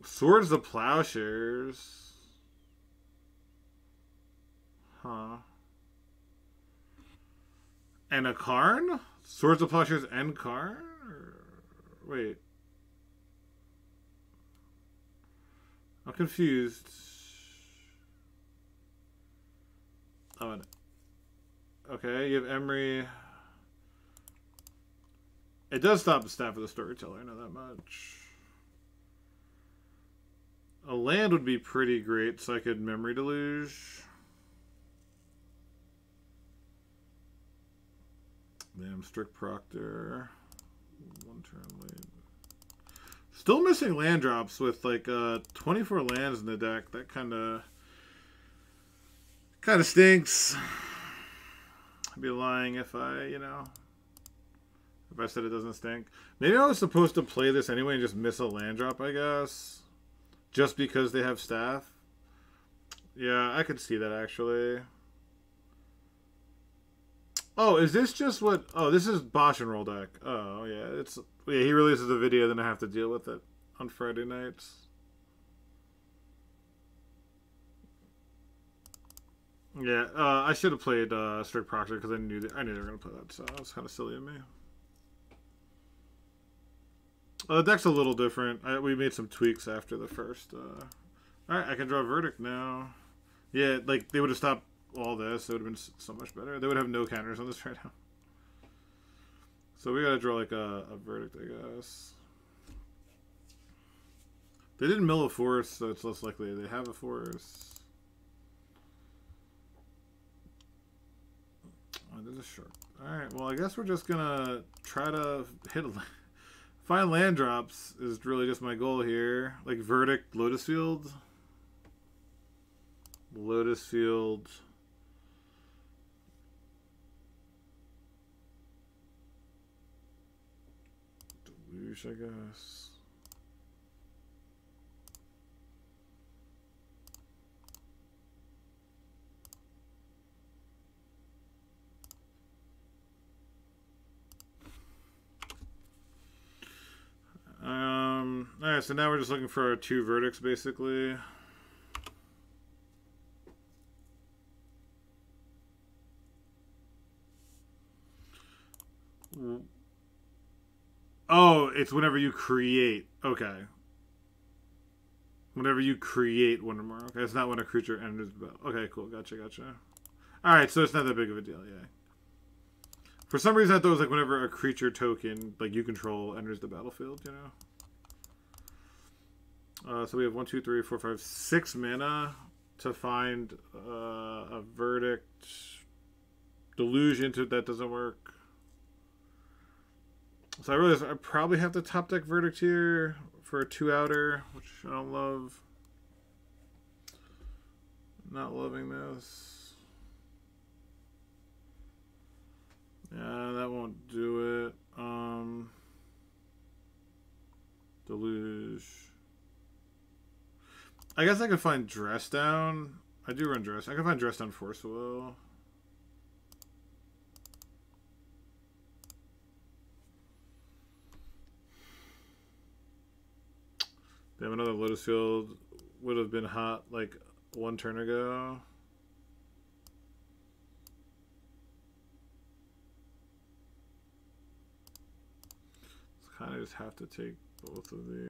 Swords of Plowshares. Huh. And a Karn? Swords of Plowshares and Karn? Wait. I'm confused. Oh, okay, you have Emery. It does stop the Staff of the Storyteller, I know that much. A land would be pretty great, so I could Memory Deluge. Damn, Strict Proctor. One turn late. Still missing land drops with like 24 lands in the deck. That kind of stinks. I'd be lying if I, if I said it doesn't stink. Maybe I was supposed to play this anyway and just miss a land drop, I guess. Just because they have staff. Yeah, I could see that actually. Oh, is this just what? Oh, this is Bosh and roll deck. Oh, yeah. It's yeah. He releases a video, then I have to deal with it on Friday nights. Yeah, I should have played Strict Proctor because I knew they were gonna play that, so that was kind of silly of me. The deck's a little different. We made some tweaks after the first. All right, I can draw a Verdict now. Yeah, like they would have stopped all this. It would have been so much better. They would have no counters on this right now. So we gotta draw like a Verdict, I guess. They didn't mill a force, so it's less likely they have a force. Oh, there's a shark. Alright, well I guess we're just gonna try to hit a find land drops is really just my goal here. Like Verdict, Lotus Field. Lotus Field. Deluge, I guess. Alright, so now we're just looking for our 2 verdicts, basically. Oh, it's whenever you create. Okay. Whenever you create one or more. Okay, it's not when a creature enters the battle. Okay, cool. Gotcha, gotcha. Alright, so it's not that big of a deal, yeah. For some reason, I thought it was like whenever a creature token, like you control, enters the battlefield, you know? So we have 1, 2, 3, 4, 5, 6 mana to find a Verdict. Deluge into it, that doesn't work. So I realize I probably have to top deck Verdict here for a 2-outer, which I don't love. Not loving this. Yeah, that won't do it. Deluge. I guess I could find Dress Down. I do run Dress. I can find Dress Down Force Will. Damn, another Lotus Field would have been hot like 1 turn ago. Let's kind of just have to take both of these.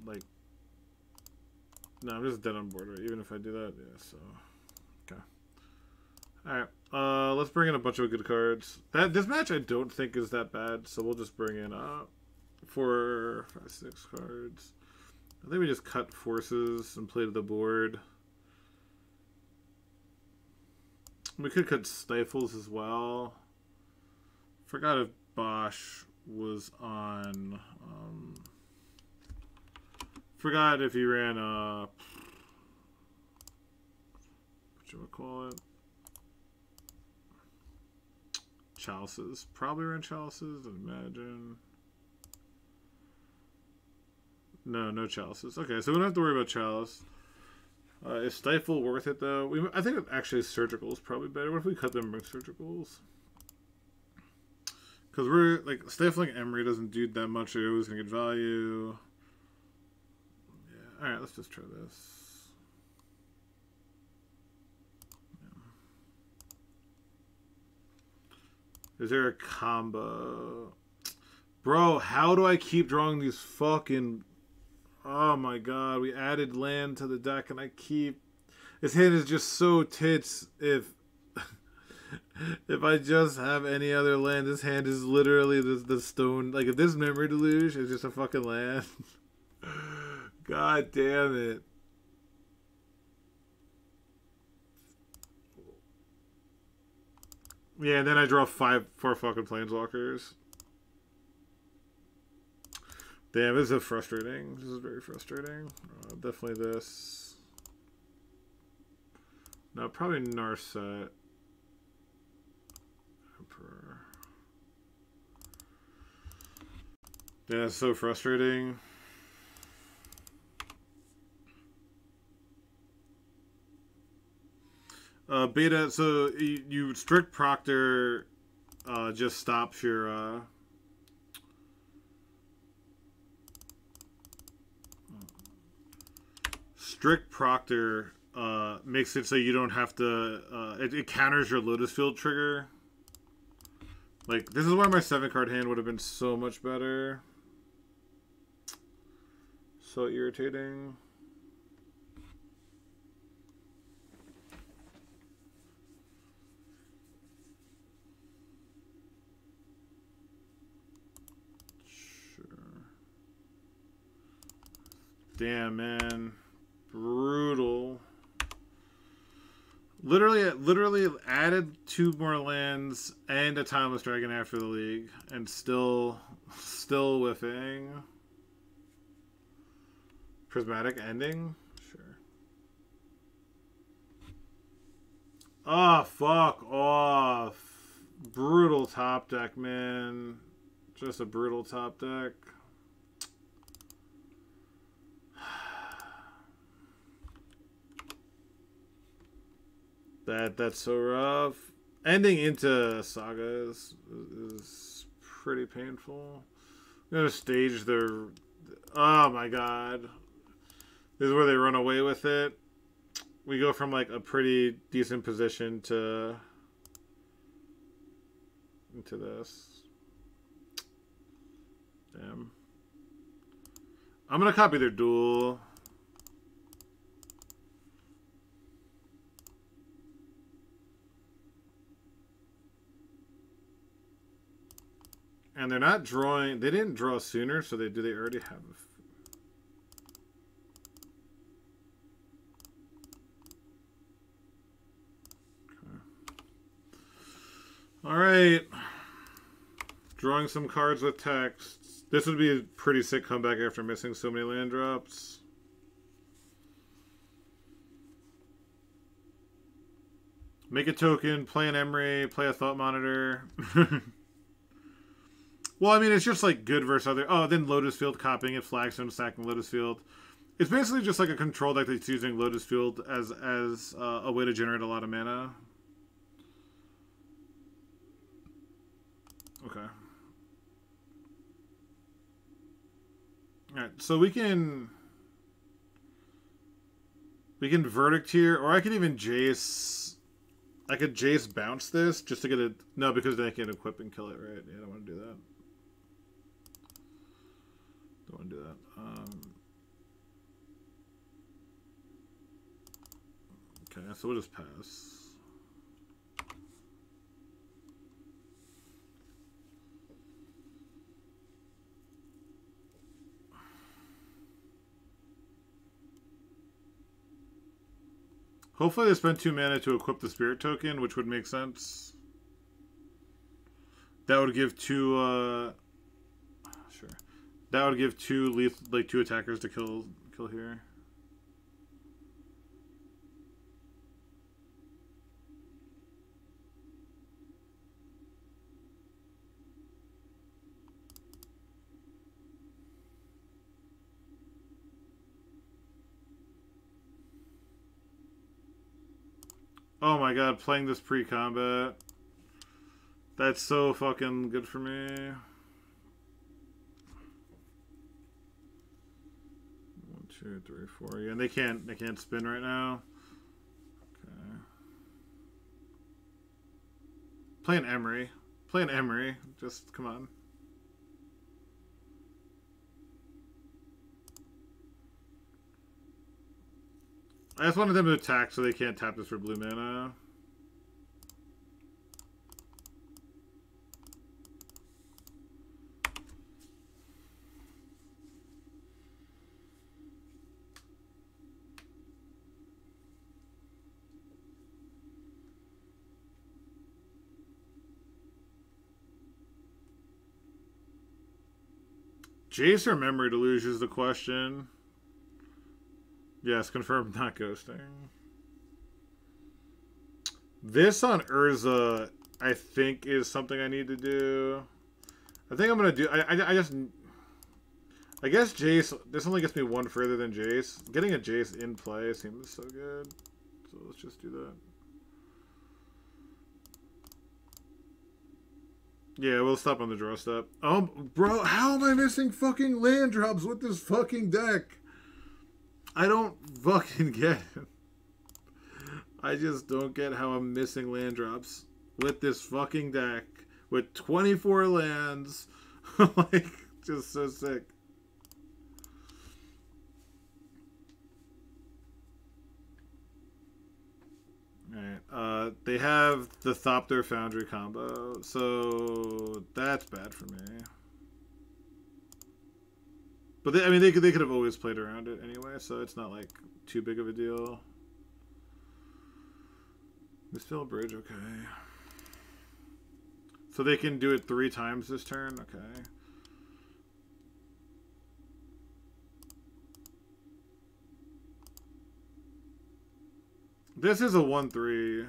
Like, no, I'm just dead on border, even if I do that, yeah, so. Okay. Alright, let's bring in a bunch of good cards. This match I don't think is that bad, so we'll just bring in 4, 5, 6 cards. I think we just cut forces and play to the board. We could cut Stifles as well. Forgot if Bosh was on... forgot if he ran whatchamacallit? Chalices. Probably ran Chalices, I'd imagine. No Chalices. Okay, so we don't have to worry about Chalice. Is Stifle worth it though? I think actually Surgical is probably better. What if we cut them and bring Surgicals? Because we're like Stifling Emery doesn't do that much. You're always gonna get value. Alright, let's just try this. Yeah. Is there a combo? Bro, how do I keep drawing these fucking... Oh my god, we added land to the deck and I keep... This hand is just so tits if... if I just have any other land, this hand is literally the stone... Like, if this Memory Deluge is just a fucking land... God damn it. Yeah, and then I draw 4 fucking Planeswalkers. Damn, this is frustrating. This is very frustrating. Definitely this. No, probably Narset. Emperor. Yeah, it's so frustrating. Beta, so you strict Proctor just stops your strict Proctor makes it so you don't have to it counters your Lotus Field trigger. Like, this is why my 7-card hand would have been so much better. So irritating. Damn, man. Brutal. Literally added 2 more lands and a Timeless Dragon after the league, and still whiffing. Prismatic ending? Sure. Oh, fuck off. Brutal top deck, man. Just a brutal top deck. That's so rough. Ending into Saga is pretty painful. I'm gonna stage their... Oh my god. This is where they run away with it. We go from like a pretty decent position to... into this. Damn. I'm gonna copy their duel. And they're not drawing... They didn't draw sooner, so do they already have... Okay. Alright. Drawing some cards with text. This would be a pretty sick comeback after missing so many land drops. Make a token, play an Emery, play a Thought Monitor. Well, I mean, it's just like good versus other... Oh, then Lotus Field copying it, Flagstone stacking Lotus Field. It's basically just like a control deck that's using Lotus Field as a way to generate a lot of mana. Okay. Alright, so we can Verdict here, or I could even Jace... I could Jace bounce this just to get it... No, because then I can equip and kill it, right? Yeah, I don't want to do that. Don't want to do that. Okay, so we'll just pass. Hopefully they spend 2 mana to equip the Spirit Token, which would make sense. That would give 2, sure. That would give 2 2 attackers to kill here. Oh my god, playing this pre-combat. That's so fucking good for me. 1, 2, 3, 4. Yeah, and they can't spin right now. Okay. Play an Emery. Play an Emery. Just come on. I just wanted them to attack so they can't tap this for blue mana. Jace or Memory Deluge is the question. Yes, confirmed, not ghosting. This on Urza, I think, is something I need to do. I think I'm gonna do. I guess Jace. This only gets me 1 further than Jace. Getting a Jace in play seems so good. So let's just do that. Yeah, we'll stop on the draw step. Bro, how am I missing fucking land drops with this fucking deck? I don't fucking get it. I just don't get how I'm missing land drops with this fucking deck with 24 lands. Like, just so sick. Alright, they have the Thopter Foundry combo, so that's bad for me. But they, I mean, they could have always played around it anyway, so it's not like too big of a deal. Misfill Bridge, okay. So they can do it 3 times this turn, okay. This is a 1/3.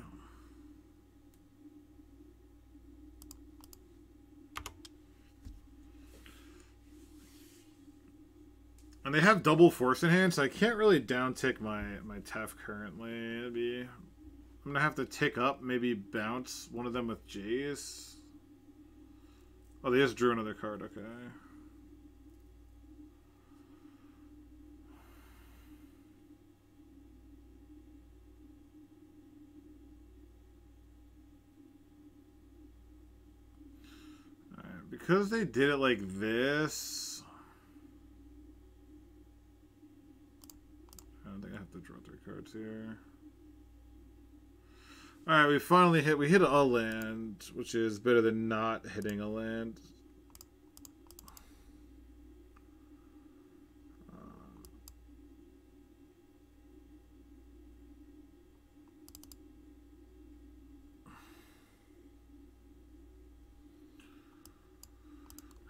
And they have double force in hand, so I can't really downtick my TEF currently. I'm gonna have to tick up, maybe bounce one of them with Jace. Oh, they just drew another card, okay. Alright, because they did it like this, I don't think I have to draw 3 cards here. Alright, we finally hit a land, which is better than not hitting a land.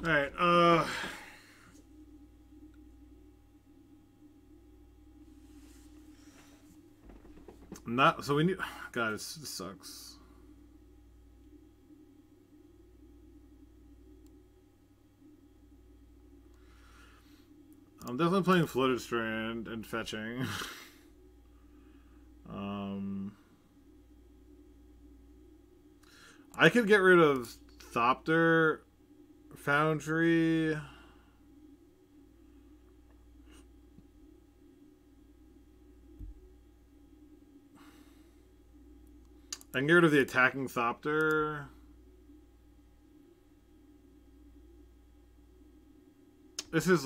Alright, so we need... God, this sucks. I'm definitely playing Floated Strand and fetching. I could get rid of Thopter, Foundry. I can get rid of the attacking Thopter. This is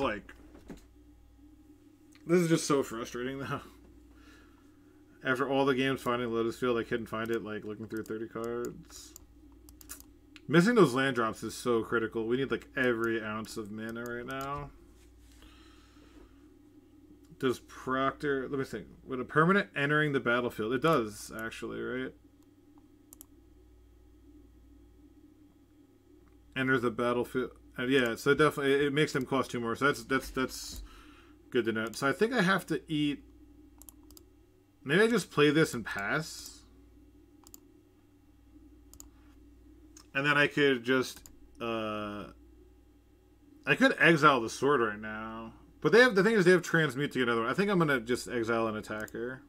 just so frustrating though. After all the games finding Lotus Field, I couldn't find it, like, looking through 30 cards. Missing those land drops is so critical. We need, like, every ounce of mana right now. Does Proctor... Let me think. With a permanent entering the battlefield... It does, actually, right? Enters the battlefield... yeah, so definitely... It makes them cost 2 more, so that's good to note. So I think I have to eat... Maybe I just play this and pass. And then I could just... I could exile the sword right now. But they have... The thing is, they have transmute to get another one. I think I'm going to just exile an attacker.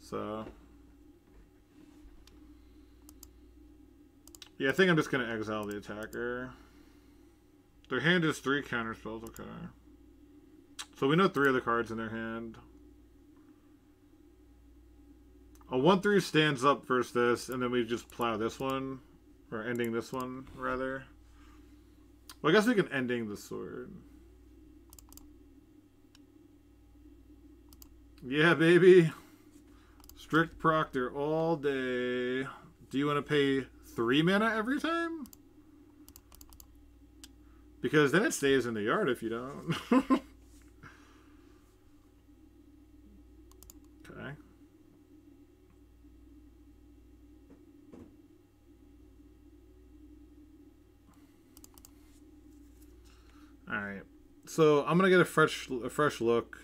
So... Yeah, I think I'm just going to exile the attacker. Their hand is 3 counterspells, okay. So we know 3 other cards in their hand. A 1/3 stands up versus this, and then we just plow this one. Or ending this one, rather. Well, I guess we can ending the sword. Yeah, baby. Strict Proctor all day. Do you want to pay 3 mana every time? Because then it stays in the yard if you don't. Okay. Alright. So I'm gonna get a fresh look.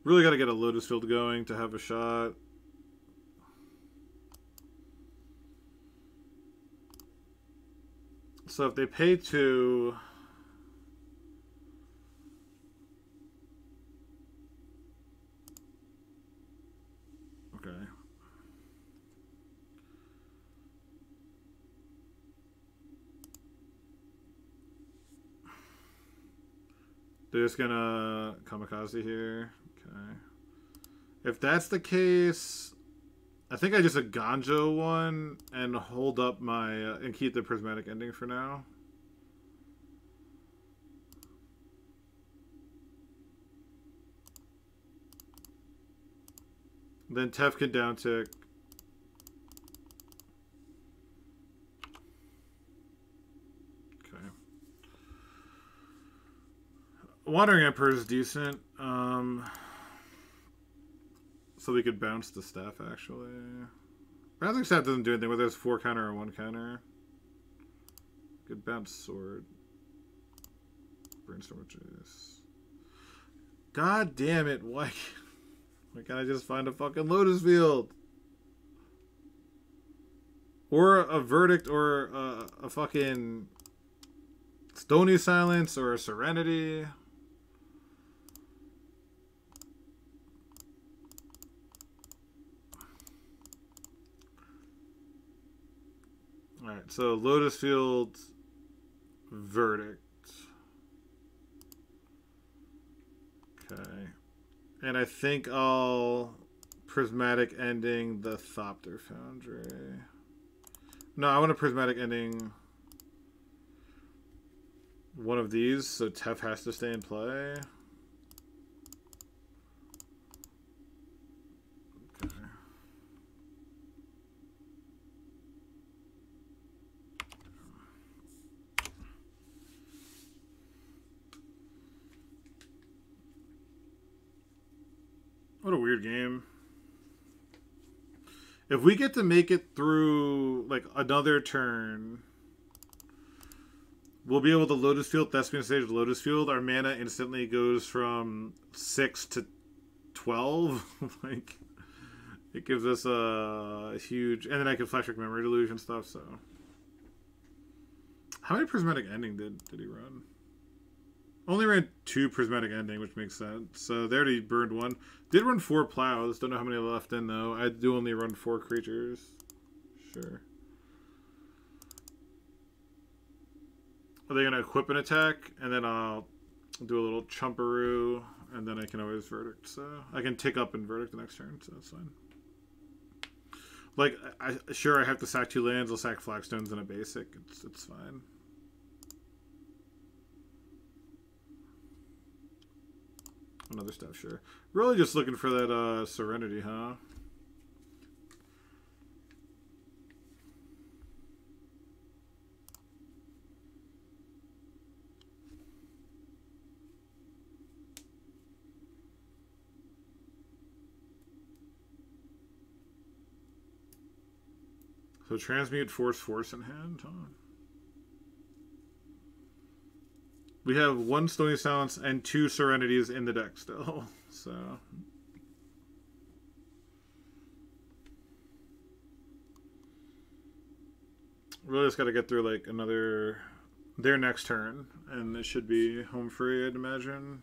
Really gotta get a Lotus Field going to have a shot. So if they pay 2... Okay. They're just gonna kamikaze here. Okay. If that's the case, I think I just a Ganjo one and hold up my and keep the prismatic ending for now. Then Tef can down tick. Okay. Wandering Emperor is decent. So we could bounce the staff actually. Bouncing staff doesn't do anything, whether it's 4 counter or 1 counter. Could bounce sword. Brainstorm juice. God damn it, why can't I just find a fucking Lotus Field? Or a Verdict or a fucking Stony Silence or a Serenity. Alright, so Lotus Field, Verdict. Okay. And I think I'll prismatic ending the Thopter Foundry. No, I want a prismatic ending one of these, so Tef has to stay in play. Okay. What a weird game. If we get to make it through, like, another turn, we'll be able to Lotus Field, Thespian Stage, Lotus Field. Our mana instantly goes from 6 to 12. Like, it gives us a huge... And then I can Flash Trick Memory Delusion stuff, so... How many Prismatic Ending did he run? Only ran 2 Prismatic Ending, which makes sense. So they already burned 1. Did run 4 Plows. Don't know how many left in, though. I do only run 4 creatures. Sure. Are they going to equip an attack? And then I'll do a little Chumperoo. And then I can always Verdict. So I can tick up and Verdict the next turn. So that's fine. Like, sure, I have to sack 2 lands. I'll sack Flagstones and a basic. It's fine. Another stuff, sure. Really just looking for that Serenity, huh? So transmute force in hand, huh? We have 1 Stony Silence and 2 Serenities in the deck still, so... Really just gotta get through, like, their next turn, and it should be home free, I'd imagine.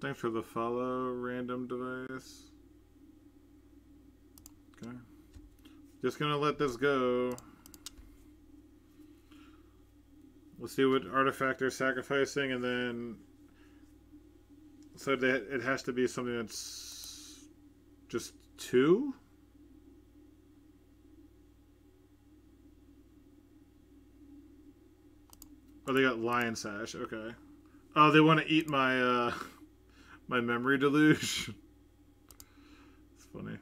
Thanks for the follow, random device. Okay. Just gonna let this go. We'll see what artifact they're sacrificing, and then... So it has to be something that's... just 2? Oh, they got Lion Sash, okay. Oh, they want to eat my, my Memory Deluge. It's funny.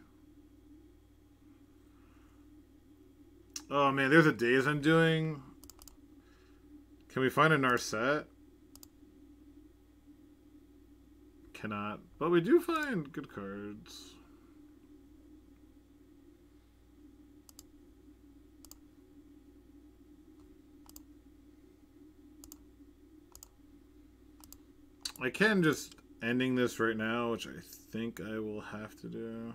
Oh man, there's a Daze I'm doing. Can we find a Narset? Cannot. But we do find good cards. I can just ending this right now, which I think I will have to do.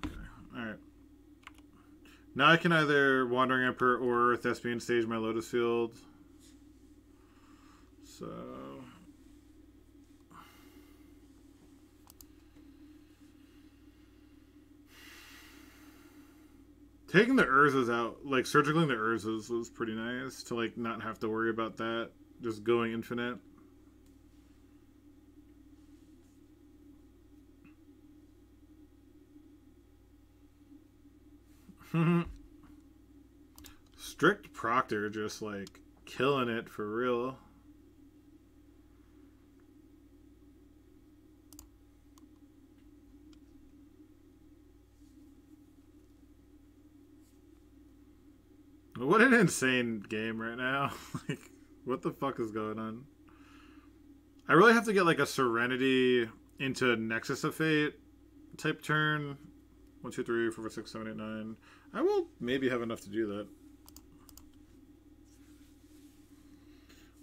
Okay, alright. Now I can either Wandering Emperor or Thespian stage my Lotus Field. So... taking the Urzas out, like surgically the Urzas was pretty nice to like not have to worry about that. Just going infinite. Strict Proctor just like killing it for real. What an insane game right now. Like, what the fuck is going on? I really have to get like a Serenity into Nexus of Fate type turn. 1, 2, 3, 4, 5, 6, 7, 8, 9. I will maybe have enough to do that.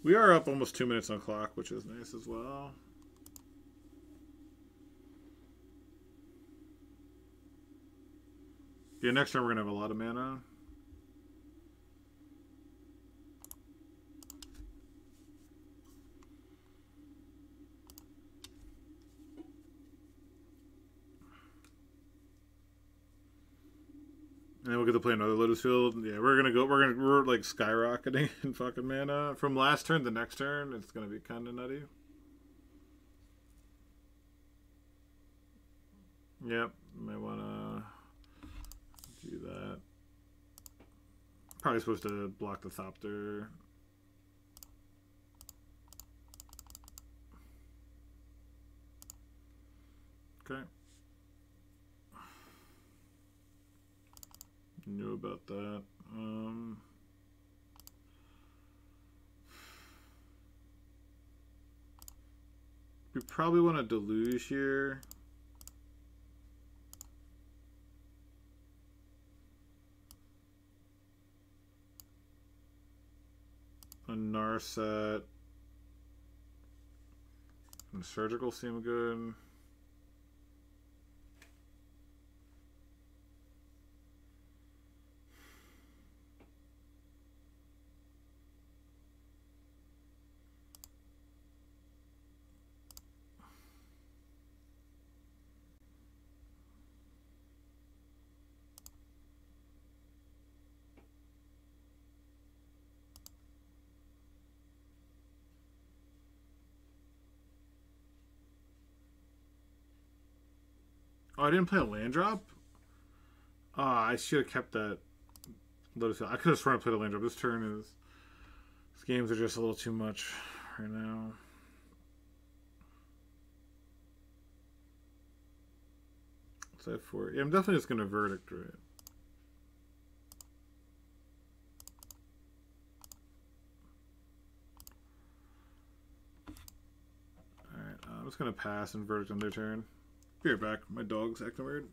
We are up almost 2 minutes on clock, which is nice as well. Yeah, next turn we're going to have a lot of mana. And then we'll get to play another Lotus Field. Yeah, we're like skyrocketing in fucking mana. From last turn to next turn, it's gonna be kinda nutty. Yep, might wanna do that. Probably supposed to block the Thopter. Okay. Knew about that. We probably want to deluge here. A Narset. And Surgical seem good. Oh, I didn't play a land drop? Ah, I should have kept that Lotus Field. I could have sworn I played a land drop. This turn is... These games are just a little too much right now. What's that for? Yeah, I'm definitely just going to Verdict, right? Alright, I'm just going to pass and Verdict on their turn. Be right back. My dog's acting weird.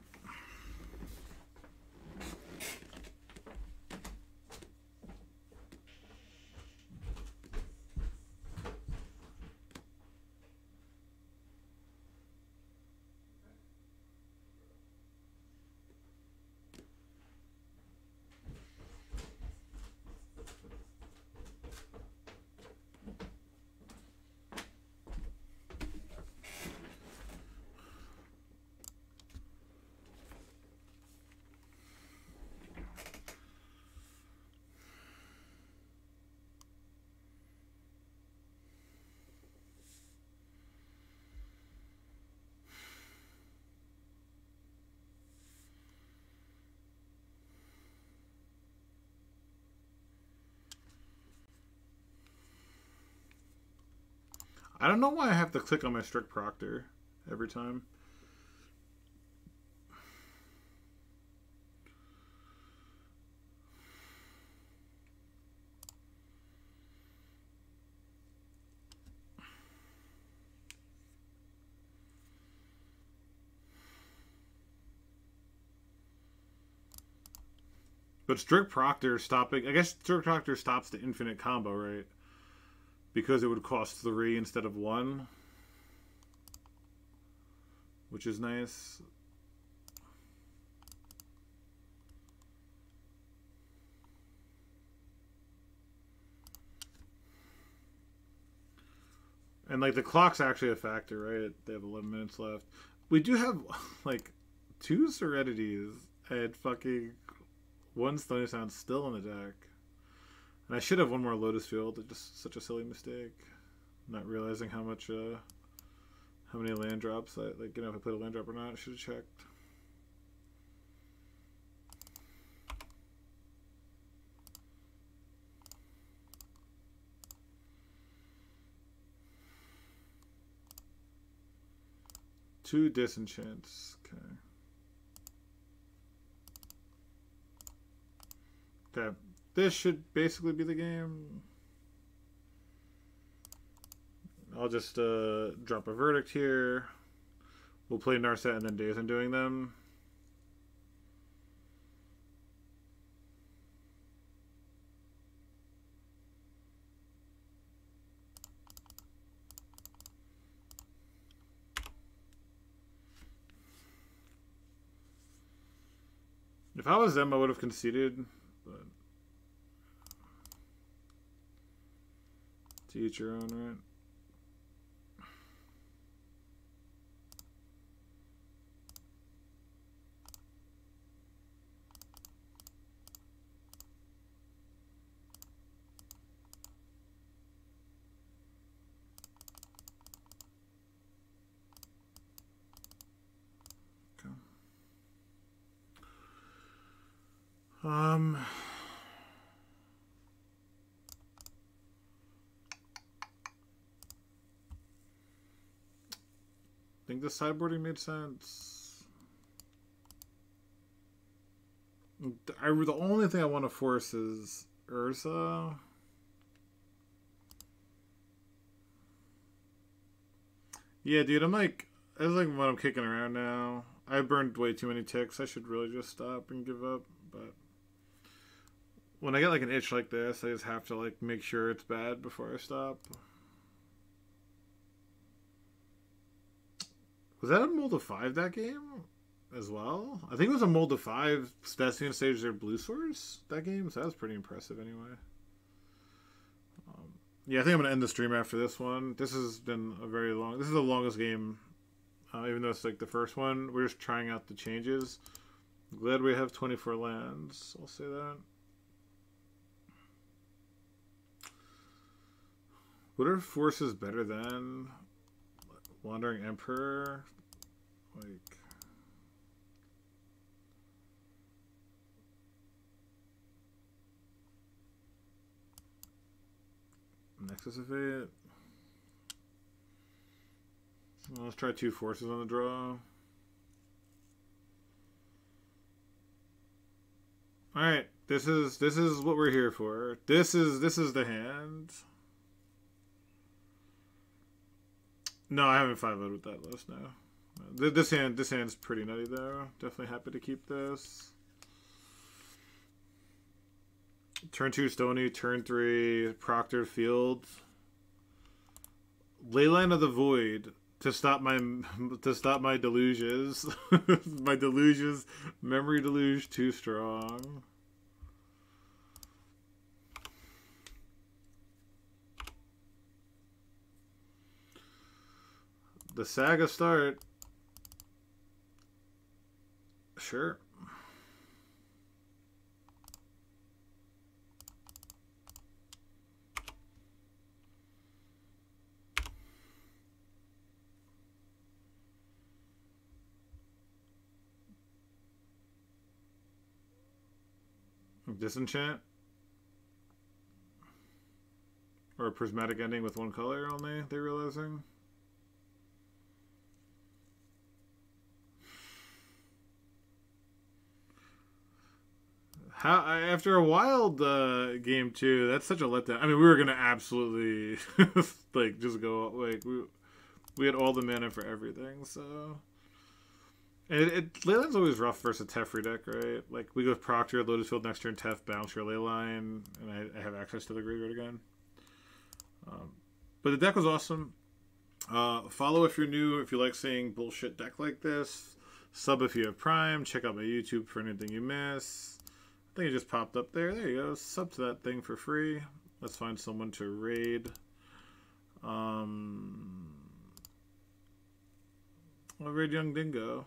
I don't know why I have to click on my Strict Proctor every time. But Strict Proctor stopping... I guess Strict Proctor stops the infinite combo, right? Because it would cost 3 instead of 1. Which is nice. And, like, the clock's actually a factor, right? They have 11 minutes left. We do have, like, 2 Serenities and fucking 1 Stony Sound still in the deck. And I should have 1 more Lotus Field. It's just such a silly mistake. Not realizing how much, how many land drops, if I played a land drop or not. I should have checked. Two disenchants. Okay. This should basically be the game. I'll just drop a verdict here. We'll play Narset and then Days Undoing them. If I was them, I would have conceded, but to each your own, right? I think the sideboarding made sense. The only thing I want to force is Urza. Yeah, dude, that's like what I'm kicking around now. I burned way too many ticks. I should really just stop and give up, but when I get like an itch like this, I just have to like make sure it's bad before I stop. Was that a mold of 5 that game as well? I think it was a mold of 5 Specimen stage their blue source that game, so that was pretty impressive anyway. Yeah, I think I'm going to end the stream after this one. This has been a very long... This is the longest game, even though it's like the first one. We're just trying out the changes. Glad we have 24 lands, I'll say that. What are forces better than Wandering Emperor? Like, Nexus of Fate. Well, let's try 2 forces on the draw. All right, this is what we're here for. This is the hand. No, I haven't 5-0'd with that list now. This hand's pretty nutty though. Definitely happy to keep this. Turn 2 Stony, turn 3 Proctor Field. Leyline of the Void to stop my deluges. My deluges, memory deluge too strong. The saga start. Sure. Disenchant? Or a prismatic ending with 1 color only, they're realizing? After a wild game too, that's such a letdown. I mean, we were gonna absolutely like just go like we had all the mana for everything, so Leyline's always rough versus a Teferi deck, right? Like, we go with Proctor, Lotus Field next turn, Tef, bounce your Leyline, and I have access to the graveyard again. But the deck was awesome. Follow if you're new, if you like seeing bullshit deck like this. Sub if you have Prime. Check out my YouTube for anything you miss. I think it just popped up there. There you go. Sub to that thing for free. Let's find someone to raid. I'll raid Young Dingo.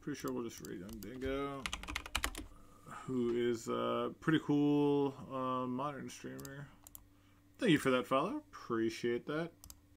Pretty sure we'll just raid Young Dingo, who is a pretty cool modern streamer. Thank you for that follow. Appreciate that.